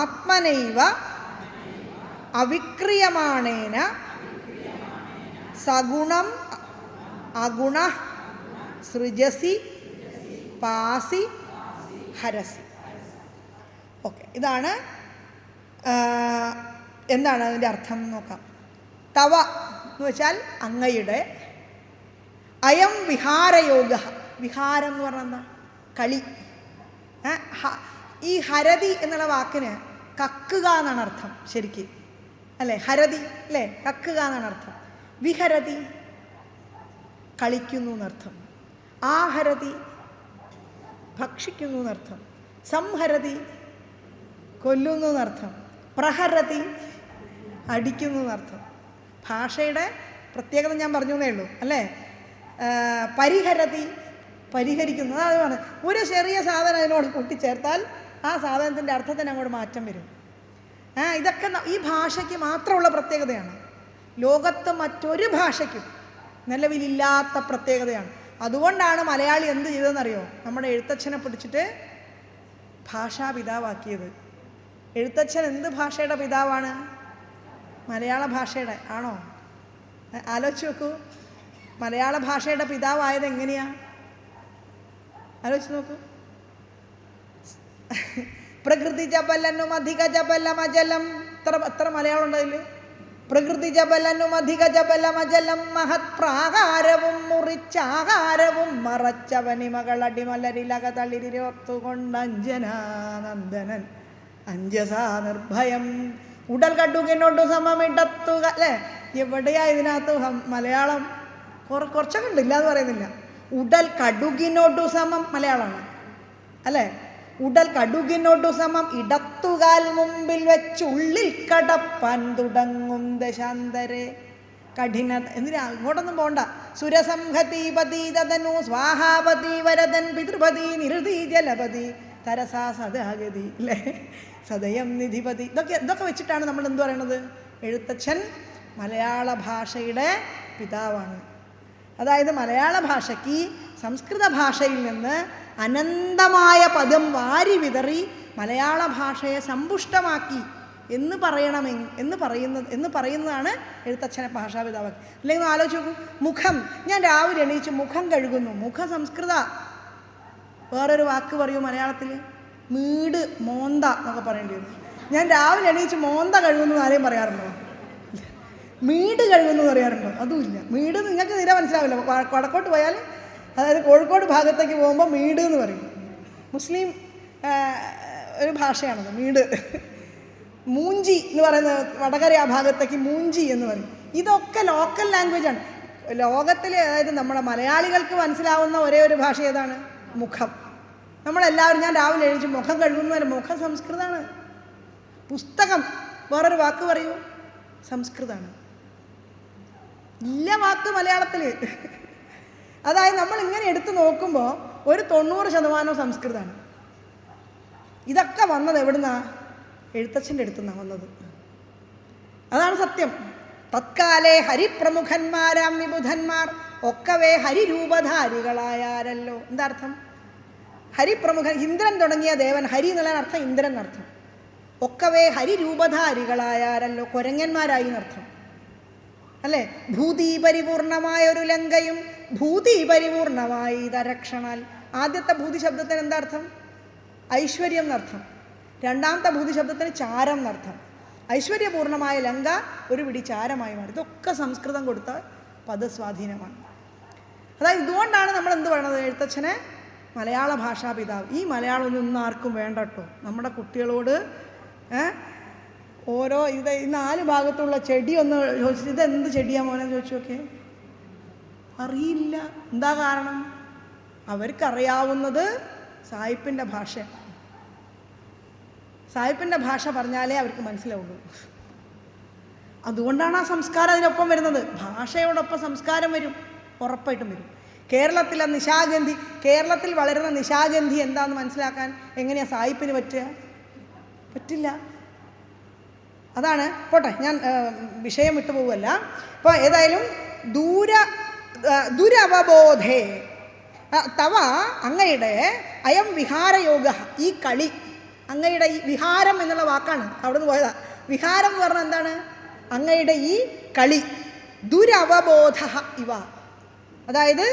ആത്മനൈവ അവിക്രിയമാണേന സഗുണം അഗുണഃ സൃജസി പാസി ഹരസി. ഓക്കെ, ഇതാണ് എന്താണ് അതിൻ്റെ അർത്ഥം നോക്കാം. തവ എന്ന് വെച്ചാൽ അങ്ങയുടെ, അയം വിഹാരയോഗ. വിഹാരം എന്ന് പറഞ്ഞാൽ എന്താ? കളി. ഈ ഹരതി എന്നുള്ള വാക്കിന് കക്കുക എന്നാണ് അർത്ഥം ശരിക്ക്, അല്ലേ? ഹരതി അല്ലേ, കക്കുക എന്നാണ് അർത്ഥം. വിഹരതി കളിക്കുന്നു എന്നർത്ഥം. ആഹരതി ഭക്ഷിക്കുന്നു എന്നർത്ഥം. സംഹരതി കൊല്ലുന്നു എന്നർത്ഥം. പ്രഹരതി അടിക്കുന്നു എന്നർത്ഥം. ഭാഷയുടെ പ്രത്യേകത ഞാൻ പറഞ്ഞു എന്നേ ഉള്ളൂ, അല്ലേ? പരിഹരതി പരിഹരിക്കുന്നു. അതാണ് പറഞ്ഞത്. ഒരു ചെറിയ സാധനം അതിനോട് കൂട്ടിച്ചേർത്താൽ ആ സാധനത്തിൻ്റെ അർത്ഥത്തിന് അങ്ങോട്ട് മാറ്റം വരും. ഇതൊക്കെ ഈ ഭാഷയ്ക്ക് മാത്രമുള്ള പ്രത്യേകതയാണ്. ലോകത്ത് മറ്റൊരു ഭാഷയ്ക്കും നിലവിലില്ലാത്ത പ്രത്യേകതയാണ്. അതുകൊണ്ടാണ് മലയാളി എന്ത് ചെയ്തതെന്നറിയോ? നമ്മുടെ എഴുത്തച്ഛനെ പിടിച്ചിട്ട് ഭാഷാപിതാവാക്കിയത്. എഴുത്തച്ഛൻ എന്ത് ഭാഷയുടെ പിതാവാണ്? മലയാള ഭാഷയുടെ. ആണോ? ആലോചിച്ച് നോക്കൂ. മലയാള ഭാഷയുടെ പിതാവായത് എങ്ങനെയാ? ആലോചിച്ച് നോക്കൂ. പ്രകൃതി ജബലനും അധിക ജബലമജലം. എത്ര മലയാളം ഉണ്ടതിൽ? പ്രകൃതി ജബലനും അധിക ജബലമജലം മഹത് പ്രാകാരവും മുറിച്ചാകാരവും മറച്ചവനിമകളടിമലരിലകതളിരിരൊത്തുകൊണ്ടഞ്ജനാനന്ദനൻ അഞ്ജസാ നിർഭയം ഉടൽ കടുകിനോട്ടു സമമിടത്തുക. അല്ലേ? എവിടെയാ ഇതിനകത്ത് മലയാളം? കുറച്ചൊക്കെ ഉണ്ട്, ഇല്ല എന്ന് പറയുന്നില്ല. ഉടൽ കടുകിനോട്ടു സമം മലയാളമാണ്, അല്ലേ? ഉടൽ കടുകിനോട്ടു സമം ഇടത്തുകാൽ മുമ്പിൽ വെച്ചുള്ളിൽ കടപ്പാൻ തുടങ്ങും ദശാന്തരെ കഠിന. എന്തിനാ ഇങ്ങോട്ടൊന്നും പോണ്ട. സുരസംഹതിപതി തദനു സ്വാഹാപതി വരദൻ പിതൃപതി നിരുതി ജലപതി തരസാ സദാഗതി, അല്ലേ? സദയം നിധിപതി. ഇതൊക്കെ വെച്ചിട്ടാണ് നമ്മൾ എന്ത് പറയണത്? എഴുത്തച്ഛൻ മലയാള ഭാഷയുടെ പിതാവാണ്. അതായത് മലയാള ഭാഷയ്ക്ക് സംസ്കൃത ഭാഷയിൽ നിന്ന് അനന്തമായ പദം വാരി വിതറി മലയാള ഭാഷയെ സമ്പുഷ്ടമാക്കി എന്ന് പറയുന്നതാണ് എഴുത്തച്ഛനെ ഭാഷാപിതാവ്. അല്ലെങ്കിൽ ആലോചിച്ച് നോക്കൂ. മുഖം. ഞാൻ രാവിലെ എണീച്ച് മുഖം കഴുകുന്നു. മുഖ സംസ്കൃത. വേറൊരു വാക്ക് പറയൂ മലയാളത്തിൽ? മീട്, മോന്ത എന്നൊക്കെ പറയേണ്ടി വരും. ഞാൻ രാവിലെ എണീച്ച് മോന്ത കഴുകുന്നു ആരെയും പറയാറുണ്ടോ? മീട് കഴുകുന്നു പറയാറുണ്ടോ? അതുമില്ല. മീട് നിങ്ങൾക്ക് തീരെ മനസ്സിലാവില്ല. വടക്കോട്ട് പോയാൽ, അതായത് കോഴിക്കോട് ഭാഗത്തേക്ക് പോകുമ്പോൾ മീട് എന്ന് പറയും. മുസ്ലിം ഒരു ഭാഷയാണത് മീട്. മൂഞ്ചി എന്ന് പറയുന്നത് വടകര ആ ഭാഗത്തേക്ക് മൂഞ്ചി എന്ന് പറയും. ഇതൊക്കെ ലോക്കൽ ലാംഗ്വേജാണ്. ലോകത്തിൽ, അതായത് നമ്മുടെ മലയാളികൾക്ക് മനസ്സിലാവുന്ന ഒരേ ഒരു ഭാഷ ഏതാണ്? മുഖം. നമ്മളെല്ലാവരും ഞാൻ രാവിലെ എഴുതിച്ച് മുഖം കഴുകുന്നവരെ മുഖം സംസ്കൃതമാണ്. പുസ്തകം വേറൊരു വാക്ക് പറയൂ, സംസ്കൃതമാണ്. ഇല്ല വാക്ക് മലയാളത്തിൽ. അതായത് നമ്മൾ ഇങ്ങനെ എടുത്തു നോക്കുമ്പോൾ ഒരു 90% സംസ്കൃതമാണ്. ഇതൊക്കെ വന്നത് എവിടുന്നാ? എഴുത്തച്ഛൻ്റെ അടുത്തുനിന്നാണ് വന്നത്. അതാണ് സത്യം. തത്കാലേ ഹരിപ്രമുഖന്മാരാം വിബുധന്മാർ ഒക്കവേ ഹരിരൂപധാരികളായാരല്ലോ. എന്താ അർത്ഥം? ഹരിപ്രമുഖൻ, ഇന്ദ്രൻ തുടങ്ങിയ ദേവൻ. ഹരി എന്നുള്ള അർത്ഥം ഇന്ദ്രൻ എന്നർത്ഥം. ഒക്കവേ ഹരിരൂപധാരികളായാരല്ലോ, കുരങ്ങന്മാരായി എന്നർത്ഥം, അല്ലേ? ഭൂതി പരിപൂർണമായ ഒരു ലങ്കയും ഭൂതി പരിപൂർണമായി തരക്ഷണാൽ. ആദ്യത്തെ ഭൂതി ശബ്ദത്തിന് എന്താ അർത്ഥം? ഐശ്വര്യം എന്നർത്ഥം. രണ്ടാമത്തെ ഭൂതി ശബ്ദത്തിന് ചാരം എന്നർത്ഥം. ഐശ്വര്യപൂർണമായ ലങ്ക ഒരു പിടി ചാരമായി മാറി. ഇതൊക്കെ സംസ്കൃതം കൊടുത്ത പദസ്വാധീനമാണ്. അതായത് ഇതുകൊണ്ടാണ് നമ്മൾ എന്ത് പറയണത്, എഴുത്തച്ഛനെ മലയാള ഭാഷാ പിതാവ്. ഈ മലയാളം ഒന്നും ആർക്കും വേണ്ട കേട്ടോ. നമ്മുടെ കുട്ടികളോട് ഓരോ ഈ 4 ഭാഗത്തുള്ള ചെടി ഒന്ന് ചോദിച്ചിട്ട് ഇതെന്ത് ചെടിയാ മോനെ ചോദിച്ചു നോക്കേ, അറിയില്ല. എന്താ കാരണം? അവർക്കറിയാവുന്നത് സായിപ്പിൻ്റെ ഭാഷ. സായിപ്പിൻ്റെ ഭാഷ പറഞ്ഞാലേ അവർക്ക് മനസ്സിലാവുള്ളൂ. അതുകൊണ്ടാണ് ആ സംസ്കാരം അതിനൊപ്പം വരുന്നത്. ഭാഷയോടൊപ്പം സംസ്കാരം വരും, ഉറപ്പായിട്ടും വരും. കേരളത്തിലെ നിശാഗന്ധി, കേരളത്തിൽ വളരുന്ന നിശാഗന്ധി എന്താണെന്ന് മനസ്സിലാക്കാൻ എങ്ങനെയാണ് സായിപ്പിന് പറ്റുക? പറ്റില്ല. അതാണ്. പോട്ടെ, ഞാൻ വിഷയം വിട്ടു പോവുമല്ല. അപ്പോൾ ഏതായാലും ദുരവബോധേ തവ അങ്ങയുടെ അയം വിഹാരയോഗ, ഈ കളി, അങ്ങയുടെ ഈ വിഹാരം എന്നുള്ള വാക്കാണ് അവിടുന്ന് പോയതാ. വിഹാരം എന്ന് പറഞ്ഞാൽ എന്താണ്? അങ്ങയുടെ ഈ കളി. ദുരവബോധ ഇവ, അതായത്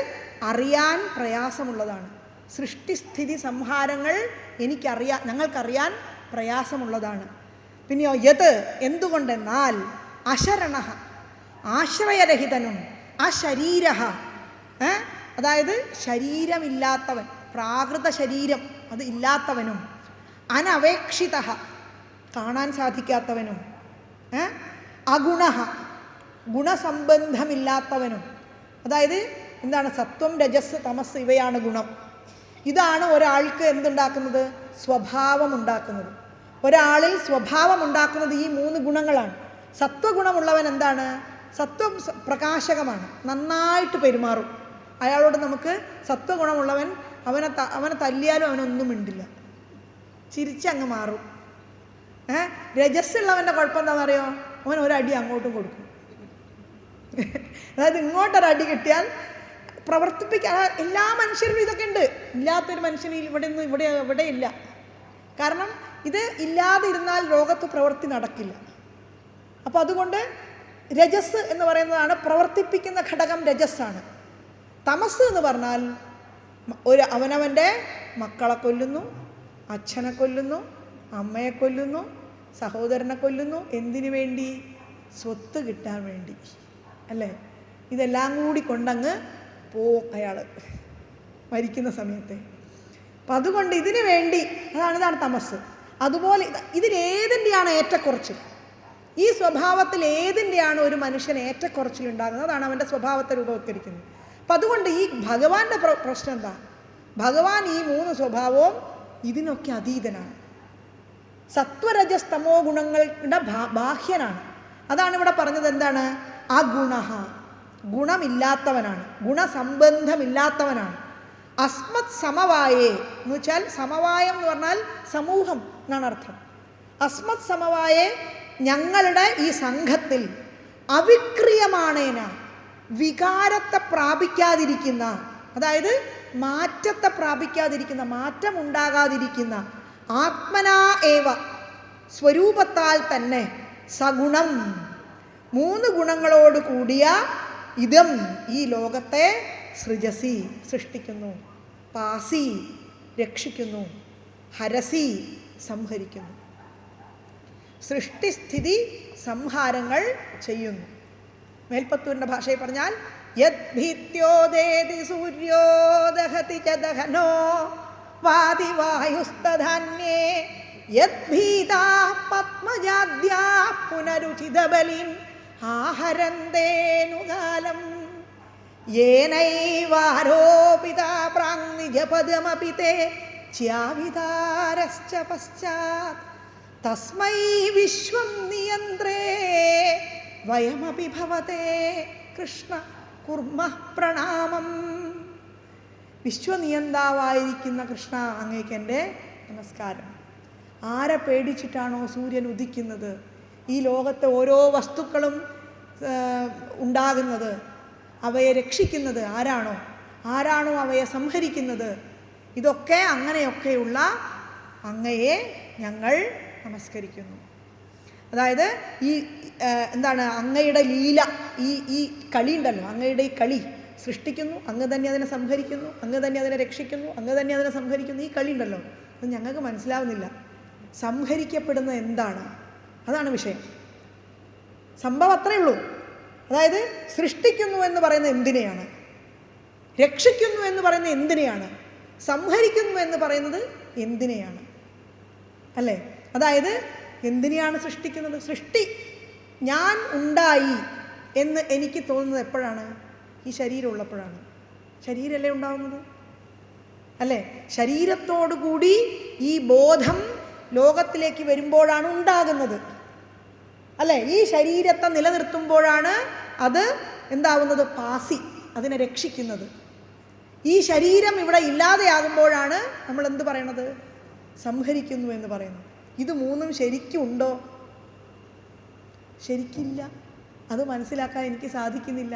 അറിയാൻ പ്രയാസമുള്ളതാണ്. സൃഷ്ടിസ്ഥിതി സംഹാരങ്ങൾ ഞങ്ങൾക്കറിയാൻ പ്രയാസമുള്ളതാണ്. പിന്നെയോ യത്, എന്തുകൊണ്ടെന്നാൽ അശരണ, ആശ്രയരഹിതനും, അശരീര, അതായത് ശരീരമില്ലാത്തവൻ, പ്രാകൃത ശരീരം അത് ഇല്ലാത്തവനും, അനപേക്ഷിത, കാണാൻ സാധിക്കാത്തവനും, അഗുണ, ഗുണസംബന്ധമില്ലാത്തവനും. അതായത് എന്താണ്? സത്വം, രജസ്, തമസ് ഇവയാണ് ഗുണം. ഇതാണ് ഒരാൾക്ക് എന്തുണ്ടാക്കുന്നത്? സ്വഭാവം ഉണ്ടാക്കുന്നത്. ഒരാളിൽ സ്വഭാവം ഉണ്ടാക്കുന്നത് ഈ 3 ഗുണങ്ങളാണ്. സത്വഗുണമുള്ളവൻ എന്താണ്? സത്വം പ്രകാശകമാണ്, നന്നായിട്ട് പെരുമാറും. അയാളോട് നമുക്ക് സത്വഗുണമുള്ളവൻ അവനെ തല്ലിയാലും അവനൊന്നും മിണ്ടില്ല, ചിരിച്ചങ്ങ് മാറും. രജസ്സുള്ളവൻ്റെ കുഴപ്പം എന്താണെന്നറിയോ? അവൻ ഒരടി അങ്ങോട്ടും കൊടുക്കും. അതായത് ഇങ്ങോട്ടൊരടി കിട്ടിയാൽ പ്രവർത്തിപ്പിക്കാൻ എല്ലാ മനുഷ്യരും ഇതൊക്കെ ഉണ്ട്. ഇല്ലാത്തൊരു മനുഷ്യന് ഇവിടെ ഇല്ല. കാരണം ഇത് ഇല്ലാതിരുന്നാൽ ലോകത്ത് പ്രവൃത്തി നടക്കില്ല. അപ്പോൾ അതുകൊണ്ട് രജസ് എന്ന് പറയുന്നതാണ് പ്രവർത്തിപ്പിക്കുന്ന ഘടകം, രജസ്സാണ്. തമസ് എന്ന് പറഞ്ഞാൽ അവനവൻ്റെ മക്കളെ കൊല്ലുന്നു, അച്ഛനെ കൊല്ലുന്നു, അമ്മയെ കൊല്ലുന്നു, സഹോദരനെ കൊല്ലുന്നു. എന്തിനു വേണ്ടി? സ്വത്ത് കിട്ടാൻ വേണ്ടി, അല്ലേ? ഇതെല്ലാം കൂടി കൊണ്ടങ്ങ് പോവും അയാൾ മരിക്കുന്ന സമയത്തെ. അപ്പം അതുകൊണ്ട് ഇതിനു വേണ്ടി ഇതാണ് തമസ്. അതുപോലെ ഇതിലേതിൻ്റെയാണ് ഏറ്റക്കുറച്ചിൽ? ഈ സ്വഭാവത്തിൽ ഏതിൻ്റെയാണ് ഒരു മനുഷ്യൻ ഏറ്റക്കുറച്ചിലുണ്ടാകുന്നത്? അതാണ് അവൻ്റെ സ്വഭാവത്തെ രൂപവത്കരിക്കുന്നത്. അപ്പം അതുകൊണ്ട് ഈ ഭഗവാന്റെ പ്രശ്നം എന്താ? ഭഗവാൻ ഈ 3 സ്വഭാവവും ഇതിനൊക്കെ അതീതനാണ്. സത്വരജസ്തമോ ഗുണങ്ങളുടെ ബാഹ്യനാണ്. അതാണ് ഇവിടെ പറഞ്ഞത്. എന്താണ്? അഗുണ, ഗുണമില്ലാത്തവനാണ്, ഗുണസംബന്ധമില്ലാത്തവനാണ്. അസ്മത് സമവായേ എന്ന് വെച്ചാൽ, സമവായം എന്ന് പറഞ്ഞാൽ സമൂഹം എന്നാണ് അർത്ഥം. അസ്മത് സമവായേ, ഞങ്ങളുടെ ഈ സംഘത്തിൽ, അവിക്രിയമാണേന, വികാരത്തെ പ്രാപിക്കാതിരിക്കുന്ന, അതായത് മാറ്റത്തെ പ്രാപിക്കാതിരിക്കുന്ന, മാറ്റമുണ്ടാകാതിരിക്കുന്ന, ആത്മനാ ഏവ, സ്വരൂപത്താൽ തന്നെ, സഗുണം, 3 ഗുണങ്ങളോട് കൂടിയ ഇതം, ഈ ലോകത്തെ, സൃജസി, സൃഷ്ടിക്കുന്നു, പാസി, രക്ഷിക്കുന്നു, ഹരസി, സംഹരിക്കുന്നു. സൃഷ്ടിസ്ഥിതി സംഹാരങ്ങൾ ചെയ്യുന്നു. മേൽപ്പത്തൂരിൻ്റെ ഭാഷയിൽ പറഞ്ഞാൽ, യദ്ഭീത്യോദേതി സൂര്യോ ദഹതി ച ദഹനോ വാദിവായുസ്തധാന്യേ യദ്ഭീതാ പത്മജാദ്യാ പുനരുചിതബലിൻ ആഹരന്തേനുകാലം യേനൈവാരോപിതാ പ്രാങ്നിജപദമപി തേ ച്യാവിതാരശ്ച പശ്ചാത് തസ്മൈ വിശ്വം നിയന്ത്രേ വയമപി ഭവതേ കൃഷ്ണ കുർമ്മഃ പ്രണാമം. വിശ്വനിയന്താവായിരിക്കുന്ന കൃഷ്ണ, അങ്ങേക്ക് എൻ്റെ നമസ്കാരം. ആരെ പേടിച്ചിട്ടാണോ സൂര്യൻ ഉദിക്കുന്നത്, ഈ ലോകത്തെ ഓരോ വസ്തുക്കളും ഉണ്ടാകുന്നത്, അവയെ രക്ഷിക്കുന്നത് ആരാണോ അവയെ സംഹരിക്കുന്നത്, ഇതൊക്കെ അങ്ങനെയൊക്കെയുള്ള അങ്ങയെ ഞങ്ങൾ നമസ്കരിക്കുന്നു. അതായത് ഈ എന്താണ്, അങ്ങയുടെ ലീല, ഈ കളി ഉണ്ടല്ലോ, അങ്ങയുടെ ഈ കളി സൃഷ്ടിക്കുന്നു, അങ്ങ് തന്നെ അതിനെ സംഹരിക്കുന്നു, അങ്ങ് തന്നെ അതിനെ രക്ഷിക്കുന്നു, അങ്ങ് തന്നെ അതിനെ സംഹരിക്കുന്നു. ഈ കളി ഉണ്ടല്ലോ, അത് ഞങ്ങൾക്ക് മനസ്സിലാവുന്നില്ല. സംഹരിക്കപ്പെടുന്നത് എന്താണ്? അതാണ് വിഷയം. സംഭവം അത്രയേ ഉള്ളൂ. അതായത് സൃഷ്ടിക്കുന്നു എന്ന് പറയുന്നത് എന്തിനെയാണ്? രക്ഷിക്കുന്നു എന്ന് പറയുന്നത് എന്തിനെയാണ്? സംഹരിക്കുന്നു എന്ന് പറയുന്നത് എന്തിനെയാണ്? അല്ലേ? അതായത് എന്തിനെയാണ് സൃഷ്ടിക്കുന്നത്? സൃഷ്ടി ഞാൻ ഉണ്ടായി എന്ന് എനിക്ക് തോന്നുന്നത് എപ്പോഴാണ്? ഈ ശരീരം ഉള്ളപ്പോഴാണ്. ശരീരമല്ലേ ഉണ്ടാവുന്നത്? അല്ലേ? ശരീരത്തോടുകൂടി ഈ ബോധം ലോകത്തിലേക്ക് വരുമ്പോഴാണ് ഉണ്ടാകുന്നത്. അല്ലേ? ഈ ശരീരത്തെ നിലനിർത്തുമ്പോഴാണ് അത് എന്താവുന്നത്? പാസി, അതിനെ രക്ഷിക്കുന്നത്. ഈ ശരീരം ഇവിടെ ഇല്ലാതെയാകുമ്പോഴാണ് നമ്മൾ എന്ത് പറയണത്? സംഹരിക്കുന്നു എന്ന് പറയുന്നത്. ഇത് മൂന്നും ശരിക്കും ഉണ്ടോ? ശരിക്കില്ല. അത് മനസ്സിലാക്കാൻ എനിക്ക് സാധിക്കുന്നില്ല.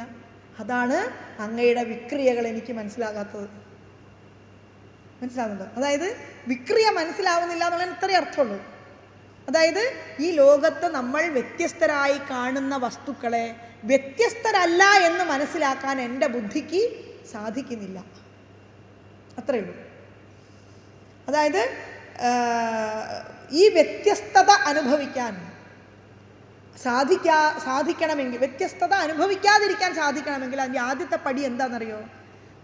അതാണ് അങ്ങയുടെ വിക്രിയകൾ എനിക്ക് മനസ്സിലാകാത്തത്. മനസ്സിലാകുന്നുണ്ടോ? അതായത് വിക്രിയ മനസ്സിലാവുന്നില്ല എന്നുള്ളതിന് ഇത്രയേ അർത്ഥമുള്ളൂ. അതായത് ഈ ലോകത്ത് നമ്മൾ വ്യത്യസ്തരായി കാണുന്ന വസ്തുക്കളെ വ്യത്യസ്തരല്ല എന്ന് മനസ്സിലാക്കാൻ എൻ്റെ ബുദ്ധിക്ക് സാധിക്കുന്നില്ല. അത്രയേ ഉള്ളൂ. അതായത് ഈ വ്യത്യസ്തത അനുഭവിക്കാൻ സാധിക്കണമെങ്കിൽ, വ്യത്യസ്തത അനുഭവിക്കാതിരിക്കാൻ സാധിക്കണമെങ്കിൽ അതിൻ്റെ ആദ്യത്തെ പടി എന്താണെന്നറിയോ?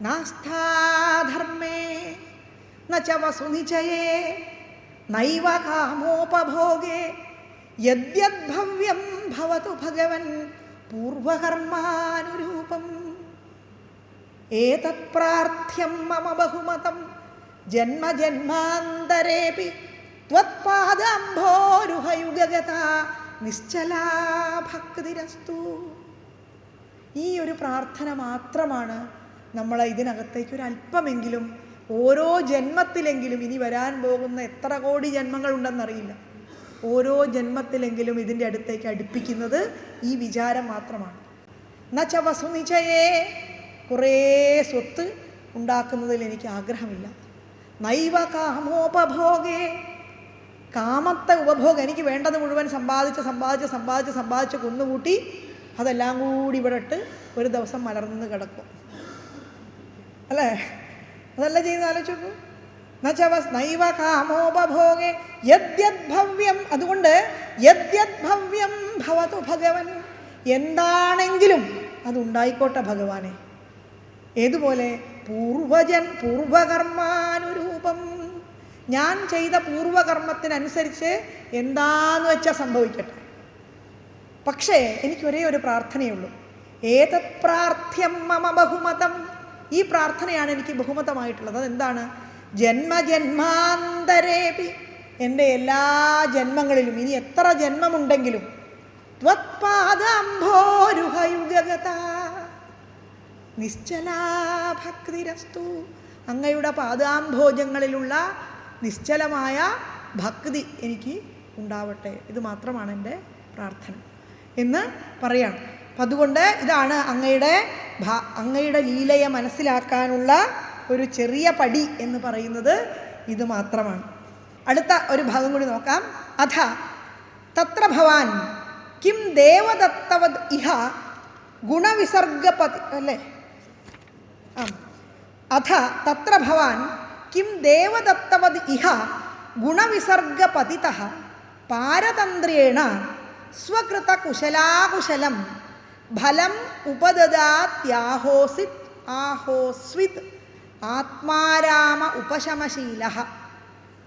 നാസ്ഥാധർമ്മേ നച വസുനിചയേ നൈവ കാമോപഭോഗേ യദ്യദ്ഭവ്യം ഭവതു ഭഗവൻ പൂർവകർമാനുരൂപം ഏതത് പ്രാർത്ഥ്യം മമ ബഹുമതം ജന്മജന്മാന്തരേപി ത്വത്പാദാംഭോരുഹയുഗഗത നിശ്ചലാ ഭക്തിരസ്തു. ഈ ഒരു പ്രാർത്ഥന മാത്രമാണ് നമ്മളെ ഇതിനകത്തേക്ക് ഒരല്പമെങ്കിലും, ഓരോ ജന്മത്തിലെങ്കിലും, ഇനി വരാൻ പോകുന്ന എത്ര കോടി ജന്മങ്ങളുണ്ടെന്നറിയില്ല, ഓരോ ജന്മത്തിലെങ്കിലും ഇതിൻ്റെ അടുത്തേക്ക് അടുപ്പിക്കുന്നത് ഈ വിചാരം മാത്രമാണ്. നച വസുനിചയേ, കുറേ സ്വത്ത് ഉണ്ടാക്കുന്നതിൽ എനിക്ക് ആഗ്രഹമില്ല. നൈവ കാമോപഭോഗേ, കാമത്തെ ഉപഭോഗം, എനിക്ക് വേണ്ടത് മുഴുവൻ സമ്പാദിച്ച് കുന്നുകൂട്ടി അതെല്ലാം കൂടി ഇവിടെ ഇട്ട് ഒരു ദിവസം മലർന്ന് കിടക്കും. അല്ലേ? അതല്ല ചെയ്യുന്ന ആലോചിച്ചു. നൈവ കാമോപഭോഗേ യദ്യദ്ഭവ്യം, അതുകൊണ്ട് യദ്യദ്ഭവ്യം ഭവതു ഭഗവൻ, എന്താണെങ്കിലും അതുണ്ടായിക്കോട്ടെ ഭഗവാനെ. ഏതുപോലെ? പൂർവകർമാനുരൂപം, ഞാൻ ചെയ്ത പൂർവകർമ്മത്തിനനുസരിച്ച് എന്താന്ന് വെച്ചാൽ സംഭവിക്കട്ടെ. പക്ഷേ എനിക്ക് ഒരേ ഒരു പ്രാർത്ഥനയുള്ളൂ. ഏതത് പ്രാർത്ഥ്യം മമ ബഹുമതം, ഈ പ്രാർത്ഥനയാണ് എനിക്ക് ബഹുമതമായിട്ടുള്ളത്. അതെന്താണ്? ജന്മജന്മാന്തരേപി, എൻ്റെ എല്ലാ ജന്മങ്ങളിലും, ഇനി എത്ര ജന്മമുണ്ടെങ്കിലും, ത്വത്പാദാംഭോരുഹയുഗഗത നിശ്ചലാ ഭക്തിരസ്തു, അങ്ങയുടെ പാദാംഭോജങ്ങളിലുള്ള നിശ്ചലമായ ഭക്തി എനിക്ക് ഉണ്ടാവട്ടെ. ഇത് മാത്രമാണ് എൻ്റെ പ്രാർത്ഥന എന്ന് പറയാം. അപ്പം അതുകൊണ്ട് ഇതാണ് അങ്ങയുടെ ലീലയെ മനസ്സിലാക്കാനുള്ള ഒരു ചെറിയ പടി എന്ന് പറയുന്നത് ഇത് മാത്രമാണ്. അടുത്ത ഒരു ഭാഗം കൂടി നോക്കാം. അഥ തത്ര ഭവാൻ കിം ദേവദത്തവത് ഇഹ ഗുണവിസർഗപതി, അല്ലേ? അഥ തത്ര ഭവാൻ കിം ദേവദത്തവത് ഇഹ ഗുണവിസർഗപതിതഃ പാരതന്ത്രേണ സ്വകൃത കുശലാകുശലം ഫലം ഉപദദാത്യാഹോസിത് ആഹോസ്വിത് ആത്മാരാമ ഉപശമശീലഃ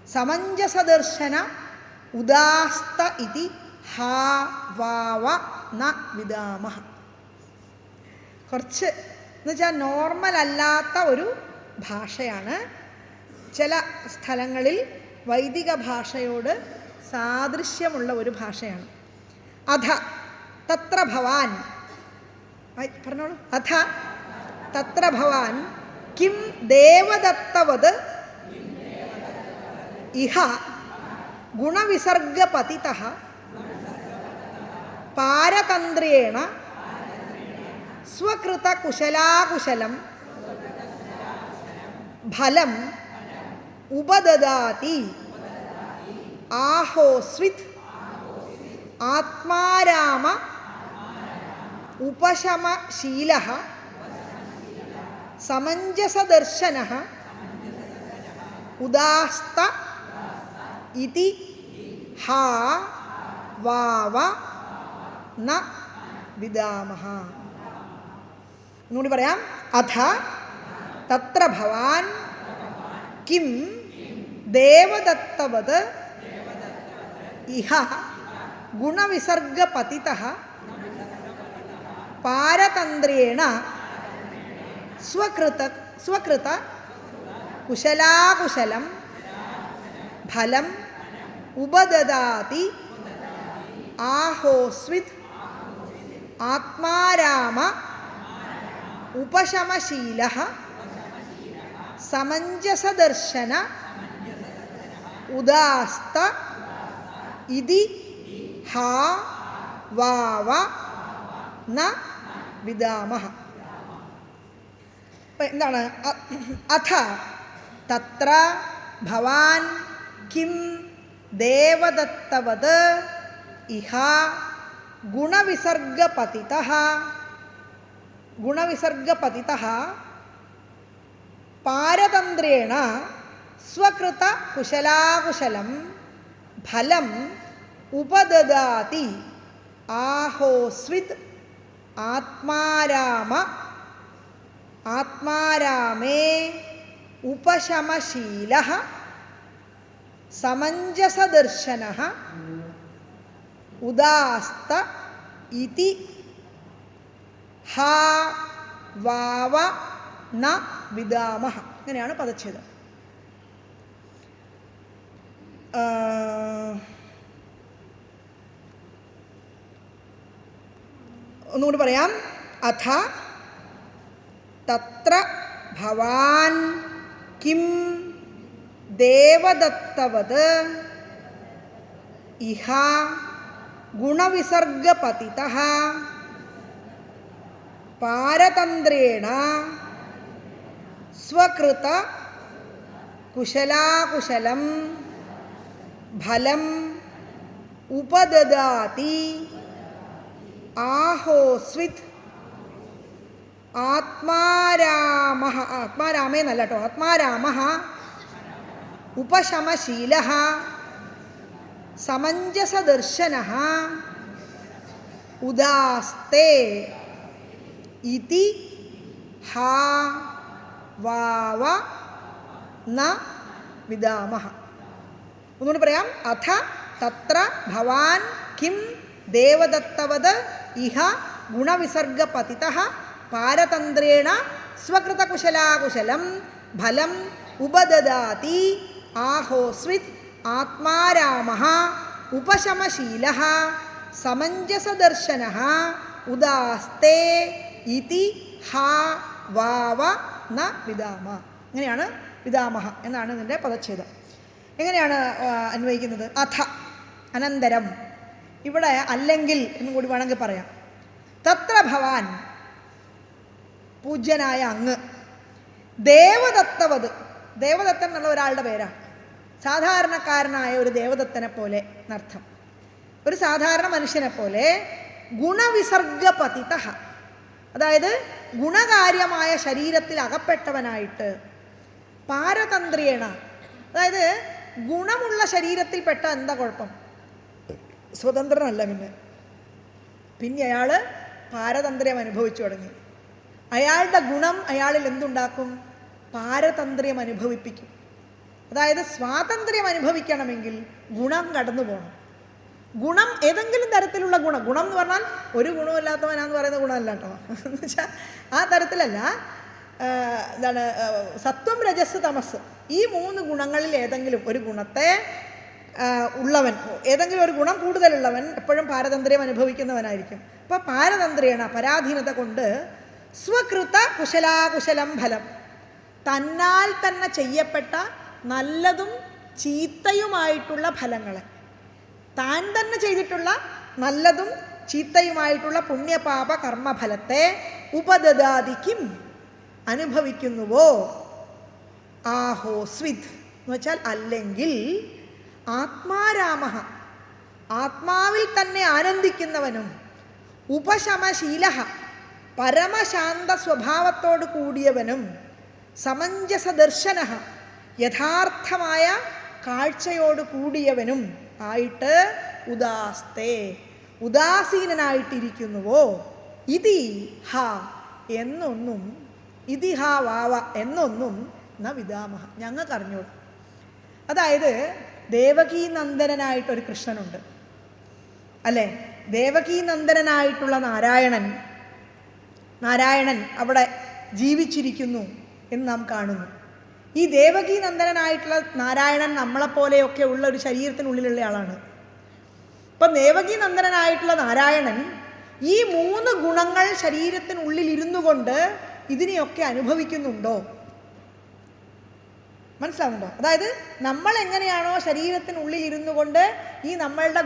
സമഞ്ജസദർശന ഉദാസ്ത ഇതി ഹാ വാവ ന വിദാമഃ. കുറച്ച് എന്നുവെച്ചാൽ നോർമൽ അല്ലാത്ത ഒരു ഭാഷയാണ്. ചില സ്ഥലങ്ങളിൽ വൈദിക ഭാഷയോട് സാദൃശ്യമുള്ള ഒരു ഭാഷയാണ്. അഥ തത്ര ഭവാൻ, പറഞ്ഞോളൂ. അഥ തത്ര ഭവാൻ കിം ദേവദത്തവത് ഇഹ ഗുണവിസർഗപതിതഃ പാരതന്ത്രേണ സ്വകൃത കുശലാകുശലം ഫലം ഉപദദാതി ആഹോസ്വിത് ആത്മാരാമ ഉപശമശീലഃ സമഞ്ജസദർശനഃ ഉദാസ്ത ഇതി ഹാ വാവ ന വിദാമഃ. ഒന്നുകൂടി പറയാം. അഥ തത്ര ഭവാൻ കിം ദേവദത്തവത് ഇഹ ഗുണവിസർഗപതിതഃ പാരതന്ത്രേണ സ്വകൃത കുശലാകുശലം ഫലം ഉപദദാതി ആഹോസ്വിത് ആത്മാരാമ ഉപശമശീലഃ സമഞ്ജസദർശന ഉദാസ്ത ഇതി ഹാ വാവ ന വിദാമഃ. എന്താണ്? അഥ തത്ര ഭവാൻ കിം ദേവദത്തവത് ഇഹ ഗുണവിസർഗപതിതഃ പാരതന്ത്രേണ സ്വകൃത കുശലാകുശലം ഫലം ഉപദദാതി ആഹോസ്വിത് ആത്മാരാമേ ഉപശമശീലഃ സമഞ്ജസദർശനഃ ഉദാസ്ത ഇതി ഹാ വാവ ന വിദാമഃ. ഇങ്ങനെയാണ് പദച്ഛേദം. ഒന്നുകൂടി പറയാം. അഥ തത്ര ഭവാൻ കിം ദേവദത്തവത് ഇഹ ഗുണവിസർഗപതിതഃ പാരതന്ത്രേണ സ്വകൃത കുശലാകുശലം ഫലം ഉപദദാതി ആഹോസ്വിത് ആത്മാരാമः ഉപശമശീലഃ സമഞ്ജസദർശനഃ ഉദാസ്തേ ഇതി ഹാ വാവ ന വിദാമഃ. ഒന്നുകൂടി പറയാം. അഥ തത്ര ഭവാൻ കിം ദേവദത്തവത് ഇഹ ഗുണവിസർഗപതിതഃ പാരതന്ത്രേണ സ്വകൃതകുശലാകുശലം ഫലം ഉപദദാതി ആഹോസ്വിത് ആത്മാരാമഃ ഉപശമശീലഃ സമഞ്ജസദർശനഃ ഉദാസ്തേ ഇതി ഹാ വാവ ന വിദാമ. ഇങ്ങനെയാണ് വിദാമഃ എന്നാണ് ഇതിൻ്റെ പദച്ഛേദം. എങ്ങനെയാണ് അന്വയിക്കുന്നത്? അഥ അനന്തരം. ഇവിടെ അല്ലെങ്കിൽ എന്നും കൂടി വേണമെങ്കിൽ പറയാം. തത്ര ഭവാൻ പൂജ്യനായ അങ്ങ് ദേവദത്തവത്. ദേവദത്തൻ എന്നുള്ള ഒരാളുടെ പേരാണ്. സാധാരണക്കാരനായ ഒരു ദേവദത്തനെ പോലെ എന്നർത്ഥം. ഒരു സാധാരണ മനുഷ്യനെ പോലെ ഗുണവിസർഗപതിതഃ, അതായത് ഗുണകാര്യമായ ശരീരത്തിൽ അകപ്പെട്ടവനായിട്ട് പാരതന്ത്രേണ, അതായത് ഗുണമുള്ള ശരീരത്തിൽപ്പെട്ട എന്താ കുഴപ്പം? സ്വതന്ത്രനല്ല. പിന്നെ അയാൾ പാരതന്ത്ര്യം അനുഭവിച്ചു തുടങ്ങി. അയാളുടെ ഗുണം അയാളിൽ എന്തുണ്ടാക്കും? പാരതന്ത്ര്യം അനുഭവിപ്പിക്കും. അതായത് സ്വാതന്ത്ര്യം അനുഭവിക്കണമെങ്കിൽ ഗുണം കടന്നു പോകണം. ഗുണം ഏതെങ്കിലും തരത്തിലുള്ള ഗുണം എന്ന് പറഞ്ഞാൽ ഒരു ഗുണമില്ലാത്തവനാന്ന് പറയുന്ന ഗുണമല്ല കേട്ടോ. എന്ന് വെച്ചാൽ ആ തരത്തിലല്ല. എന്താണ്? സത്വം, രജസ്, തമസ്, ഈ 3 ഗുണങ്ങളിൽ ഏതെങ്കിലും ഒരു ഗുണത്തെ ഉള്ളവൻ, ഏതെങ്കിലും ഒരു ഗുണം കൂടുതലുള്ളവൻ എപ്പോഴും പാരതന്ത്ര്യം അനുഭവിക്കുന്നവനായിരിക്കും. അപ്പോൾ പാരതന്ത്രേണ, പരാധീനത കൊണ്ട് സ്വകൃത കുശലാകുശലം ഫലം, തന്നാൽ തന്നെ ചെയ്യപ്പെട്ട നല്ലതും ചീത്തയുമായിട്ടുള്ള ഫലങ്ങളെ, താൻ തന്നെ ചെയ്തിട്ടുള്ള നല്ലതും ചീത്തയുമായിട്ടുള്ള പുണ്യപാപ കർമ്മഫലത്തെ ഉപദദാതിക്കും അനുഭവിക്കുന്നുവോ? ആഹോസ്വിത് എന്ന് വെച്ചാൽ അല്ലെങ്കിൽ ആത്മാരാമഃ, ആത്മാവിൽ തന്നെ ആനന്ദിക്കുന്നവനും ഉപശമശീലഃ, പരമശാന്ത സ്വഭാവത്തോട് കൂടിയവനും സമഞ്ജസദർശനഃ, യഥാർത്ഥമായ കാഴ്ചയോട് കൂടിയവനും ആയിട്ട് ഉദാസ്തേ, ഉദാസീനനായിട്ടിരിക്കുന്നുവോ? ഇതി ഹ എന്നൊന്നും ഇതിഹാവാവ എന്നൊന്നും ന വിദാമഹ, ഞങ്ങൾക്കറിഞ്ഞൂടാ. അതായത് ദേവകീനന്ദനായിട്ടൊരു കൃഷ്ണനുണ്ട് അല്ലേ? ദേവകീനന്ദനായിട്ടുള്ള നാരായണൻ അവിടെ ജീവിച്ചിരിക്കുന്നു എന്ന് നാം കാണുന്നു. ഈ ദേവകീനന്ദനായിട്ടുള്ള നാരായണൻ നമ്മളെപ്പോലെയൊക്കെ ഉള്ള ഒരു ശരീരത്തിനുള്ളിലുള്ള ആളാണ്. അപ്പം ദേവകീനന്ദനായിട്ടുള്ള നാരായണൻ ഈ 3 ഗുണങ്ങൾ ശരീരത്തിനുള്ളിൽ ഇരുന്നു കൊണ്ട് ഇതിനെയൊക്കെ അനുഭവിക്കുന്നുണ്ടോ? മനസ്സിലാവുന്നുണ്ടോ? അതായത് നമ്മൾ എങ്ങനെയാണോ ശരീരത്തിനുള്ളിൽ ഇരുന്നു കൊണ്ട് ഈ നമ്മളുടെ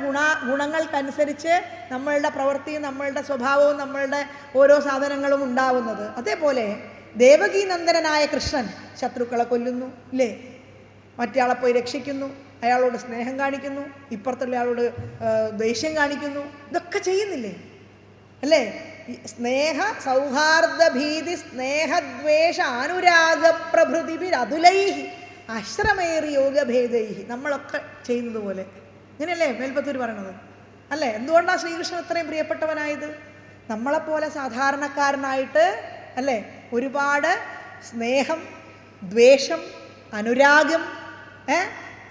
ഗുണങ്ങൾക്കനുസരിച്ച് നമ്മളുടെ പ്രവൃത്തിയും നമ്മളുടെ സ്വഭാവവും നമ്മളുടെ ഓരോ സാധനങ്ങളും ഉണ്ടാവുന്നത്, അതേപോലെ ദേവകീനന്ദനായ കൃഷ്ണൻ ശത്രുക്കളെ കൊല്ലുന്നു ഇല്ലേ, മറ്റയാളെ പോയി രക്ഷിക്കുന്നു, അയാളോട് സ്നേഹം കാണിക്കുന്നു, ഇപ്പുറത്തുള്ള ആളോട് ദേഷ്യം കാണിക്കുന്നു, ഇതൊക്കെ ചെയ്യുന്നില്ലേ അല്ലേ? സ്നേഹ സൗഹാർദ്ദ ഭീതി സ്നേഹദ്വേഷ അനുരാഗ പ്രഭൃതിഭിരതുലൈഹി അശ്രമേറി യോഗഭേദൈഹി, നമ്മളൊക്കെ ചെയ്യുന്നത് പോലെ. ഇങ്ങനെയല്ലേ മേൽപ്പത്തൂർ പറയണത് അല്ലേ? എന്തുകൊണ്ടാണ് ശ്രീകൃഷ്ണൻ ഇത്രയും പ്രിയപ്പെട്ടവനായത്? നമ്മളെപ്പോലെ സാധാരണക്കാരനായിട്ട് അല്ലേ ഒരുപാട് സ്നേഹം, ദ്വേഷം, അനുരാഗം,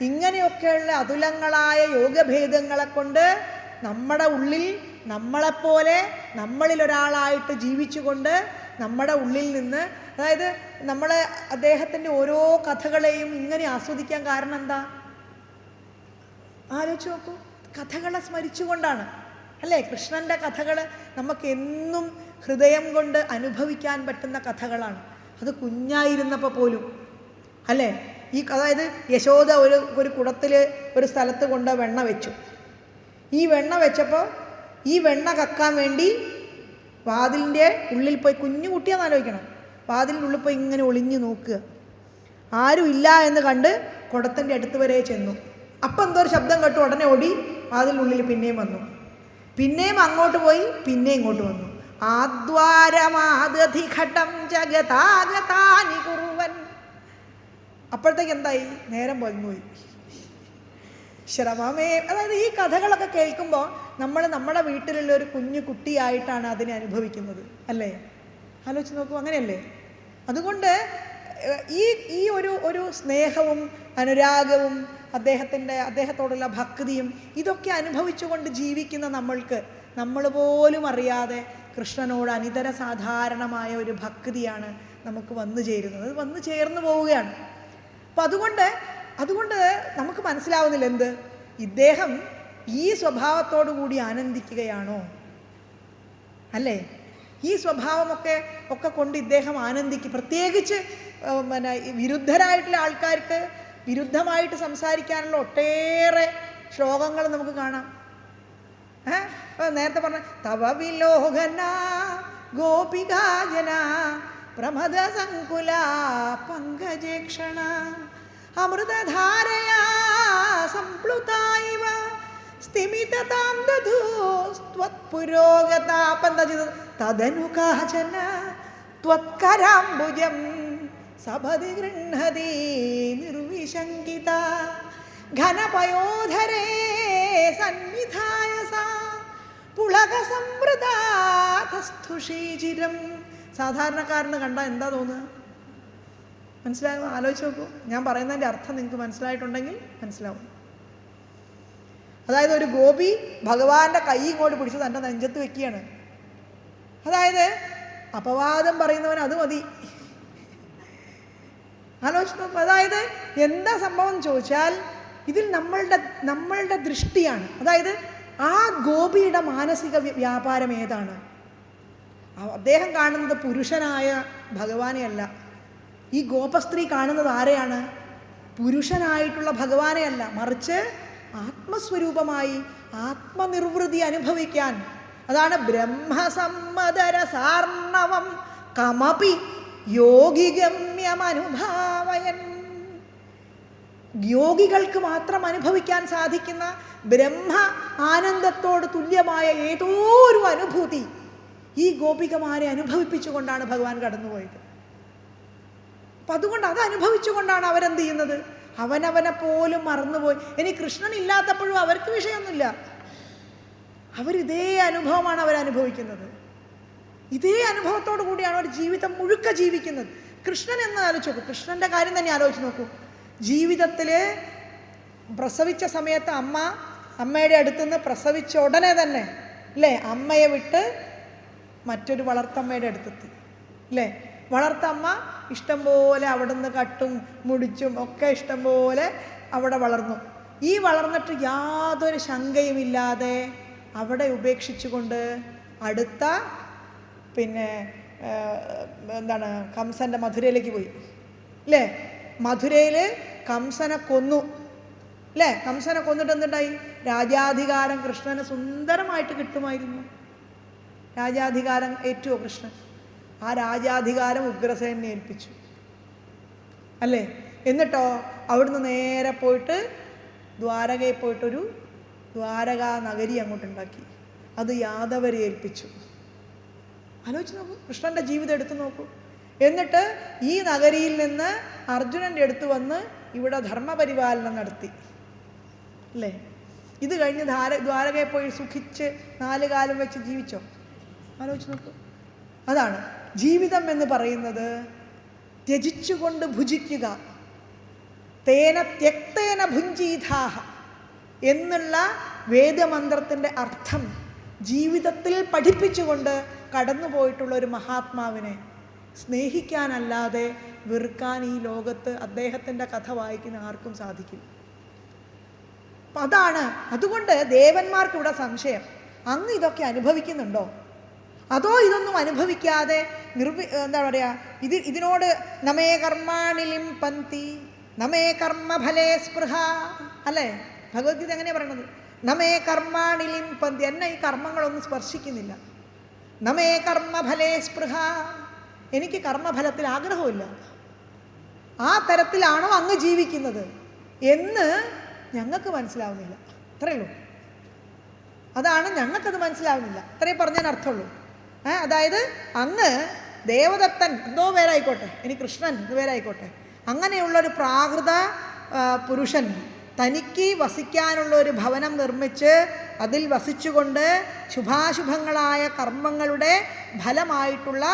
ഇങ്ങനെയൊക്കെയുള്ള അതുലങ്ങളായ യോഗഭേദങ്ങളെ കൊണ്ട് നമ്മുടെ ഉള്ളിൽ നമ്മളെപ്പോലെ നമ്മളിലൊരാളായിട്ട് ജീവിച്ചുകൊണ്ട് നമ്മുടെ ഉള്ളിൽ നിന്ന്, അതായത് നമ്മൾ അദ്ദേഹത്തിൻ്റെ ഓരോ കഥകളെയും ഇങ്ങനെ ആസ്വദിക്കാൻ കാരണം എന്താ? ആലോചിച്ച് നോക്കൂ. കഥകളെ സ്മരിച്ചുകൊണ്ടാണ് അല്ലേ? കൃഷ്ണൻ്റെ കഥകൾ നമുക്കെന്നും ഹൃദയം കൊണ്ട് അനുഭവിക്കാൻ പറ്റുന്ന കഥകളാണ്. അത് കുഞ്ഞായിരുന്നപ്പോൾ പോലും അല്ലേ? അതായത് യശോദ ഒരു കുടത്തിൽ ഒരു സ്ഥലത്ത് കൊണ്ട് വെണ്ണ വെച്ചു. ഈ വെണ്ണ വെച്ചപ്പോൾ ഈ വെണ്ണ കക്കാൻ വേണ്ടി വാതിലിൻ്റെ ഉള്ളിൽ പോയി, കുഞ്ഞു കുട്ടിയാന്ന് ആലോചിക്കണം, വാതിലിൻ്റെ ഉള്ളിൽ പോയി ഇങ്ങനെ ഒളിഞ്ഞു നോക്കുക. ആരും ഇല്ല എന്ന് കണ്ട് കുടത്തിൻ്റെ അടുത്ത് വരെ ചെന്നു. അപ്പം എന്തോ ഒരു ശബ്ദം കേട്ടു, ഉടനെ ഓടി വാതിലിനുള്ളിൽ പിന്നെയും വന്നു. പിന്നെയും അങ്ങോട്ട് പോയി, പിന്നെയും ഇങ്ങോട്ട് വന്നു. ആദ്വാരമാദധിഘടം ജഗതാഗതാനി കുറുവൻ. അപ്പോഴത്തേക്ക് എന്തായി? നേരം പോയി ശ്രമമേ. അതായത് ഈ കഥകളൊക്കെ കേൾക്കുമ്പോൾ നമ്മൾ നമ്മുടെ വീട്ടിലുള്ള ഒരു കുഞ്ഞു കുട്ടിയായിട്ടാണ് അതിനെ അനുഭവിക്കുന്നത് അല്ലേ? ആലോചിച്ച് നോക്കൂ, അങ്ങനെയല്ലേ? അതുകൊണ്ട് ഈ ഒരു സ്നേഹവും അനുരാഗവും അദ്ദേഹത്തോടുള്ള ഭക്തിയും ഇതൊക്കെ അനുഭവിച്ചുകൊണ്ട് ജീവിക്കുന്ന നമ്മൾക്ക് നമ്മൾ പോലും അറിയാതെ കൃഷ്ണനോട് അനിതര സാധാരണമായ ഒരു ഭക്തിയാണ് നമുക്ക് വന്നു ചേരുന്നത്. അത് വന്നു ചേർന്ന് പോവുകയാണ്. അപ്പം അതുകൊണ്ട് നമുക്ക് മനസ്സിലാവുന്നില്ല എന്ത്? ഇദ്ദേഹം ഈ സ്വഭാവത്തോടു കൂടി ആനന്ദിക്കുകയാണോ അല്ലേ? ഈ സ്വഭാവമൊക്കെ കൊണ്ട് ഇദ്ദേഹം ആനന്ദിക്കും. പ്രത്യേകിച്ച് വിരുദ്ധരായിട്ടുള്ള ആൾക്കാർക്ക് വിരുദ്ധമായിട്ട് സംസാരിക്കാനുള്ള ഒട്ടേറെ ശ്ലോകങ്ങൾ നമുക്ക് കാണാം. നേരത്തെ പറഞ്ഞ തവ വിലോകന ഗോപികാജന പ്രമദ സങ്കുല പങ്കജേക്ഷണ അമൃതധാരയാ സംപ്ലുതായിവ സ്ഥിമിതതാം ദധൂ ത്വത്പുരോഗതാപന്തജിത തദനു കാചന ത്വത്കരാംബുജം സഭതി ഗൃഹതി നിർവിശങ്കിത ഘനപയോധരേ സന്നിധായ സാ പുളക സംവൃതാതസ്ഥുഷീചിരം. സാധാരണക്കാരന് കണ്ടാൽ എന്താ തോന്നുക? മനസ്സിലാകുമോ? ആലോചിച്ച് നോക്കൂ. ഞാൻ പറയുന്നതിൻ്റെ അർത്ഥം നിങ്ങൾക്ക് മനസ്സിലായിട്ടുണ്ടെങ്കിൽ മനസ്സിലാവും. അതായത് ഒരു ഗോപി ഭഗവാന്റെ കൈ ഇങ്ങോട്ട് പിടിച്ച് തൻ്റെ നെഞ്ചത്ത് വെക്കുകയാണ്. അതായത് അപവാദം പറയുന്നവൻ അത് മതി. ആലോചിച്ച് നോക്കും. അതായത് എന്താ സംഭവം എന്ന് ചോദിച്ചാൽ ഇതിൽ നമ്മളുടെ ദൃഷ്ടിയാണ്. അതായത് ആ ഗോപിയുടെ മാനസിക വ്യാപാരം ഏതാണ്? അദ്ദേഹം കാണുന്നത് പുരുഷനായ ഭഗവാനെയല്ല. ഈ ഗോപസ്ത്രീ കാണുന്നത് ആരെയാണ്? പുരുഷനായിട്ടുള്ള ഭഗവാനെയല്ല, മറിച്ച് ആത്മസ്വരൂപമായി ആത്മനിർവൃതി അനുഭവിക്കാൻ. അതാണ് ബ്രഹ്മസമ്മതരസാർണവം കമപി യോഗിഗമ്യമനുഭാവയൻ. യോഗികൾക്ക് മാത്രം അനുഭവിക്കാൻ സാധിക്കുന്ന ബ്രഹ്മ ആനന്ദത്തോട് തുല്യമായ ഏതോ ഒരു അനുഭൂതി ഈ ഗോപികമാരെ അനുഭവിപ്പിച്ചുകൊണ്ടാണ് ഭഗവാൻ കടന്നുപോയത്. അപ്പം അതുകൊണ്ട് അത് അനുഭവിച്ചുകൊണ്ടാണ് അവരെന്ത് ചെയ്യുന്നത്? അവനവനെ പോലും മറന്നുപോയി. ഇനി കൃഷ്ണൻ ഇല്ലാത്തപ്പോഴും അവർക്ക് വിഷയമൊന്നുമില്ല. അവരിതേ അനുഭവമാണ് അവരനുഭവിക്കുന്നത്. ഇതേ അനുഭവത്തോടു കൂടിയാണ് ഒരു ജീവിതം മുഴുക്ക ജീവിക്കുന്നത്. കൃഷ്ണൻ എന്ന് ആലോചിച്ച് നോക്കൂ, കൃഷ്ണൻ്റെ കാര്യം തന്നെ ആലോചിച്ച് നോക്കൂ. ജീവിതത്തിൽ പ്രസവിച്ച സമയത്ത് അമ്മയുടെ അടുത്തുനിന്ന് പ്രസവിച്ച ഉടനെ തന്നെ അല്ലേ അമ്മയെ വിട്ട് മറ്റൊരു വളർത്തമ്മയുടെ അടുത്തെത്തി അല്ലേ. വളർത്തമ്മ ഇഷ്ടംപോലെ അവിടുന്ന് കട്ടും മുടിച്ചും ഒക്കെ ഇഷ്ടംപോലെ അവിടെ വളർന്നു. ഈ വളർന്നിട്ട് യാതൊരു ശങ്കയുമില്ലാതെ അവിടെ ഉപേക്ഷിച്ചുകൊണ്ട് അടുത്ത എന്താണ് കംസൻ്റെ മധുരയിലേക്ക് പോയി അല്ലേ. മധുരയിൽ കംസനെ കൊന്നു അല്ലേ. കംസനെ കൊന്നിട്ട് എന്തുണ്ടായി? രാജാധികാരം കൃഷ്ണന് സുന്ദരമായിട്ട് കിട്ടുമായിരുന്നു. രാജാധികാരം ഏറ്റുവോ കൃഷ്ണൻ? ആ രാജാധികാരം ഉഗ്രസേനെ ഏൽപ്പിച്ചു അല്ലേ. എന്നിട്ടോ അവിടുന്ന് നേരെ പോയിട്ട് ദ്വാരകയിൽ പോയിട്ടൊരു ദ്വാരകാ നഗരി അങ്ങോട്ടുണ്ടാക്കി. അത് യാദവരെ ഏൽപ്പിച്ചു. ആലോചിച്ച് നോക്കൂ, കൃഷ്ണൻ്റെ ജീവിതം എടുത്തു നോക്കൂ. എന്നിട്ട് ഈ നഗരിയിൽ നിന്ന് അർജുനൻ്റെ അടുത്ത് വന്ന് ഇവിടെ ധർമ്മപരിപാലനം നടത്തി അല്ലേ. ഇത് കഴിഞ്ഞ് ദ്വാരകയിൽ പോയി സുഖിച്ച് 4 കാലം വെച്ച് ജീവിച്ചോ? ആലോചിച്ച് നോക്കൂ. അതാണ് ജീവിതം എന്ന് പറയുന്നത്. ത്യജിച്ചുകൊണ്ട് ഭുജിക്കുക, തേന ത്യക്തേന ഭുഞ്ചീതാഹ എന്നുള്ള വേദമന്ത്രത്തിൻ്റെ അർത്ഥം ജീവിതത്തിൽ പഠിപ്പിച്ചുകൊണ്ട് കടന്നു പോയിട്ടുള്ള ഒരു മഹാത്മാവിനെ സ്നേഹിക്കാനല്ലാതെ വെറുക്കാൻ ഈ ലോകത്ത് അദ്ദേഹത്തിൻ്റെ കഥ വായിക്കുന്ന ആർക്കും സാധിക്കും. അപ്പം അതാണ്. അതുകൊണ്ട് ദേവന്മാർക്ക് ഇവിടെ സംശയം, അങ്ങ് ഇതൊക്കെ അനുഭവിക്കുന്നുണ്ടോ, അതോ ഇതൊന്നും അനുഭവിക്കാതെ എന്താ പറയുക, ഇതിനോട് നമേ കർമാണിലിം പന്തി നമേ കർമ്മഫലേ സ്പൃഹ അല്ലേ. ഭഗവത്ഗീത എങ്ങനെയാണ് പറയണത്? നമേ കർമാണിലിം പന്തി, എന്നെ ഈ കർമ്മങ്ങളൊന്നും സ്പർശിക്കുന്നില്ല. നമേ കർമ്മഫലേ സ്പൃഹ, എനിക്ക് കർമ്മഫലത്തിൽ ആഗ്രഹമില്ല. ആ തരത്തിലാണോ അങ്ങ് ജീവിക്കുന്നത് എന്ന് ഞങ്ങൾക്ക് മനസ്സിലാവുന്നില്ല. അത്രയേ ഉള്ളൂ. അതാണ് ഞങ്ങൾക്കത് മനസ്സിലാവുന്നില്ല. അത്രയും പറഞ്ഞാൽ അർത്ഥമുള്ളൂ. അതായത് അങ്ങ് ദേവദത്തൻ എന്തോ പേരായിക്കോട്ടെ, ഇനി കൃഷ്ണൻ എന്തോ പേരായിക്കോട്ടെ, അങ്ങനെയുള്ളൊരു പ്രാകൃത പുരുഷൻ തനിക്ക് വസിക്കാനുള്ള ഒരു ഭവനം നിർമ്മിച്ച് അതിൽ വസിച്ചുകൊണ്ട് ശുഭാശുഭങ്ങളായ കർമ്മങ്ങളുടെ ഫലമായിട്ടുള്ള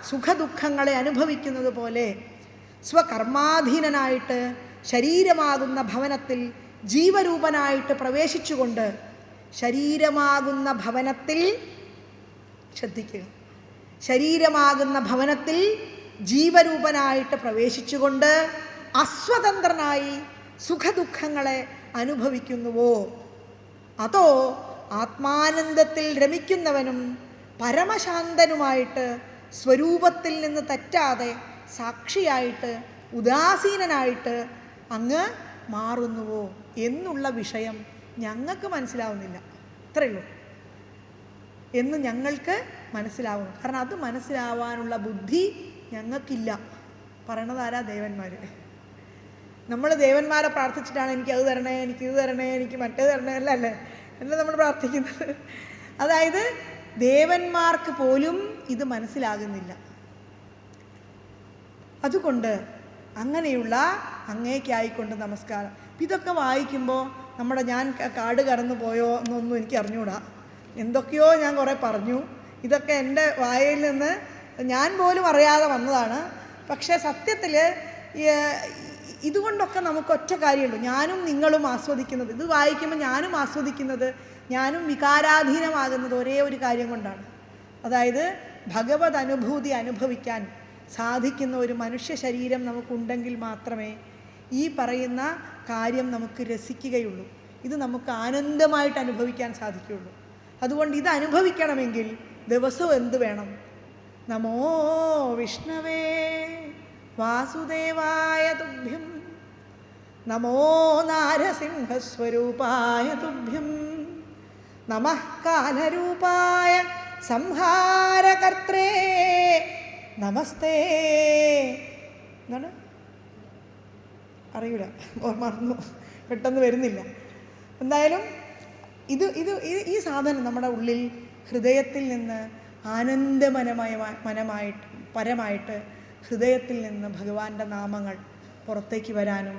സുഖദുഃഖങ്ങളെ അനുഭവിക്കുന്നത് പോലെ സ്വകർമാധീനനായിട്ട് ശരീരമാകുന്ന ഭവനത്തിൽ ജീവരൂപനായിട്ട് പ്രവേശിച്ചുകൊണ്ട്, ശരീരമാകുന്ന ഭവനത്തിൽ ശ്രദ്ധിക്കുക, ശരീരമാകുന്ന ഭവനത്തിൽ ജീവരൂപനായിട്ട് പ്രവേശിച്ചുകൊണ്ട് അസ്വതന്ത്രനായി സുഖദുഃഖങ്ങളെ അനുഭവിക്കുന്നുവോ, അതോ ആത്മാനന്ദത്തിൽ രമിക്കുന്നവനും പരമശാന്തനുമായിട്ട് സ്വരൂപത്തിൽ നിന്ന് തെറ്റാതെ സാക്ഷിയായിട്ട് ഉദാസീനനായിട്ട് അങ്ങ് മാറുന്നുവോ എന്നുള്ള വിഷയം ഞങ്ങൾക്ക് മനസ്സിലാവുന്നില്ല. അത്രയേ ഉള്ളൂ. എന്ന് ഞങ്ങൾക്ക് മനസ്സിലാവുന്നു. കാരണം അത് മനസ്സിലാവാനുള്ള ബുദ്ധി ഞങ്ങൾക്കില്ല. പറയണതാരാ? ദേവന്മാർ. നമ്മൾ ദേവന്മാരെ പ്രാർത്ഥിച്ചിട്ടാണ് എനിക്കത് തരണേ, എനിക്കിത് തരണേ, എനിക്ക് മറ്റേത് തരണേ അല്ലേ നമ്മൾ പ്രാർത്ഥിക്കുന്നത്. അതായത് ദേവന്മാർക്ക് പോലും ഇത് മനസ്സിലാകുന്നില്ല. അതുകൊണ്ട് അങ്ങനെയുള്ള അങ്ങേക്കായിക്കൊണ്ട് നമസ്കാരം. ഇതൊക്കെ വായിക്കുമ്പോൾ ഞാൻ കാട് കടന്നു പോയോ എന്നൊന്നും എനിക്ക് അറിഞ്ഞൂടാ. എന്തൊക്കെയോ ഞാൻ കുറേ പറഞ്ഞു. ഇതൊക്കെ എൻ്റെ വായയിൽ നിന്ന് ഞാൻ പോലും അറിയാതെ വന്നതാണ്. പക്ഷേ സത്യത്തിൽ ഇതുകൊണ്ടൊക്കെ നമുക്ക് ഒറ്റ കാര്യമുള്ളൂ, ഞാനും നിങ്ങളും ആസ്വദിക്കുന്നത്, ഇത് വായിക്കുമ്പോൾ ഞാനും ആസ്വദിക്കുന്നത്, ഞാനും വികാരാധീനമാകുന്നത് ഒരേ ഒരു കാര്യം കൊണ്ടാണ്. അതായത് ഭഗവത് അനുഭൂതി അനുഭവിക്കാൻ സാധിക്കുന്ന ഒരു മനുഷ്യ ശരീരം നമുക്കുണ്ടെങ്കിൽ മാത്രമേ ഈ പറയുന്ന കാര്യം നമുക്ക് രസിക്കുകയുള്ളൂ, ഇത് നമുക്ക് ആനന്ദമായിട്ട് അനുഭവിക്കാൻ സാധിക്കുകയുള്ളൂ. അതുകൊണ്ട് ഇത് അനുഭവിക്കണമെങ്കിൽ ദിവസവും എന്ത് വേണം? നമോ വിഷ്ണവേ വാസുദേവായ തുഭ്യം, നമോ നാരസിംഹസ്വരൂപായ തുഭ്യം, നമഃ കാലരൂപായ സംഹാരകർത്രേ നമസ്തേ. എന്താണ് അറിയില്ല, മറന്നു, പെട്ടെന്ന് വരുന്നില്ല. എന്തായാലും ഈ സാധനം നമ്മുടെ ഉള്ളിൽ ഹൃദയത്തിൽ നിന്ന് പരമായിട്ട് ഹൃദയത്തിൽ നിന്ന് ഭഗവാന്റെ നാമങ്ങൾ പുറത്തേക്ക് വരാനും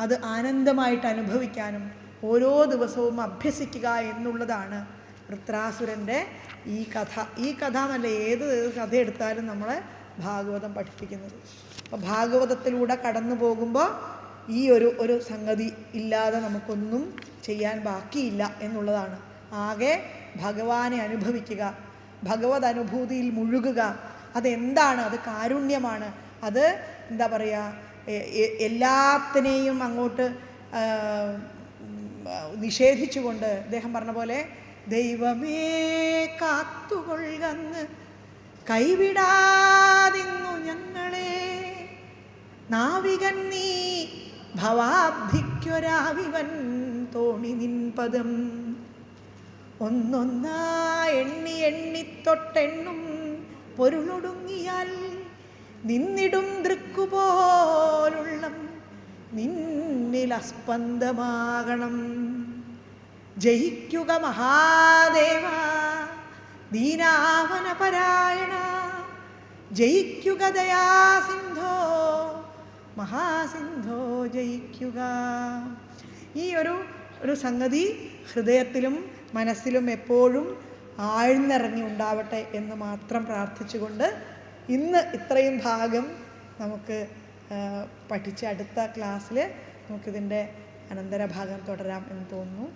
അത് ആനന്ദമായിട്ട് അനുഭവിക്കാനും ഓരോ ദിവസവും അഭ്യസിക്കുക എന്നുള്ളതാണ് വൃത്രാസുരൻ്റെ ഈ കഥ എന്നല്ല, ഏത് കഥ എടുത്താലും നമ്മളെ ഭാഗവതം പഠിപ്പിക്കുന്നത്. അപ്പോൾ ഭാഗവതത്തിലൂടെ കടന്നു പോകുമ്പോൾ ഈ ഒരു സംഗതി ഇല്ലാതെ നമുക്കൊന്നും ചെയ്യാൻ ബാക്കിയില്ല എന്നുള്ളതാണ്. ആകെ ഭഗവാനെ അനുഭവിക്കുക, ഭഗവത് അനുഭൂതിയിൽ മുഴുകുക. അതെന്താണ്? അത് കാരുണ്യമാണ്. അത് എന്താ പറയുക, എല്ലാത്തിനെയും അങ്ങോട്ട് നിഷേധിച്ചുകൊണ്ട് അദ്ദേഹം പറഞ്ഞ പോലെ ദൈവമേ കാത്തുകൊള്ളുകന്ന് കൈവിടാതിന്നു ഞങ്ങളെ, നാവികൻ നീ ഭവാബ്ധിക്കൊരാവിവൻ തോണി നിൻപദം, ഒന്നൊന്നാ എണ്ണി എണ്ണിത്തൊട്ടെണ്ണും പൊരുളൊടുങ്ങിയാൽ നിന്നിടും ദൃക്കുപോലുള്ളം നിന്നിൽ അസ്പന്ദമാകണം. ജയിക്കുക മഹാദേവ ദീനാവനപരായണ, ജയിക്കുക ദയാസിന്ധോ മഹാസിന്ധോ ജയിക്കുക. ഈ ഒരു സംഗതി ഹൃദയത്തിലും മനസ്സിലും എപ്പോഴും ആഴ്ന്നിറങ്ങി ഉണ്ടാവട്ടെ എന്ന് മാത്രം പ്രാർത്ഥിച്ചുകൊണ്ട് ഇന്ന് ഇത്രയും ഭാഗം നമുക്ക് പഠിച്ച് അടുത്ത ക്ലാസ്സിൽ നമുക്കിതിൻ്റെ അനന്തരഭാഗം തുടരാം എന്ന് തോന്നുന്നു.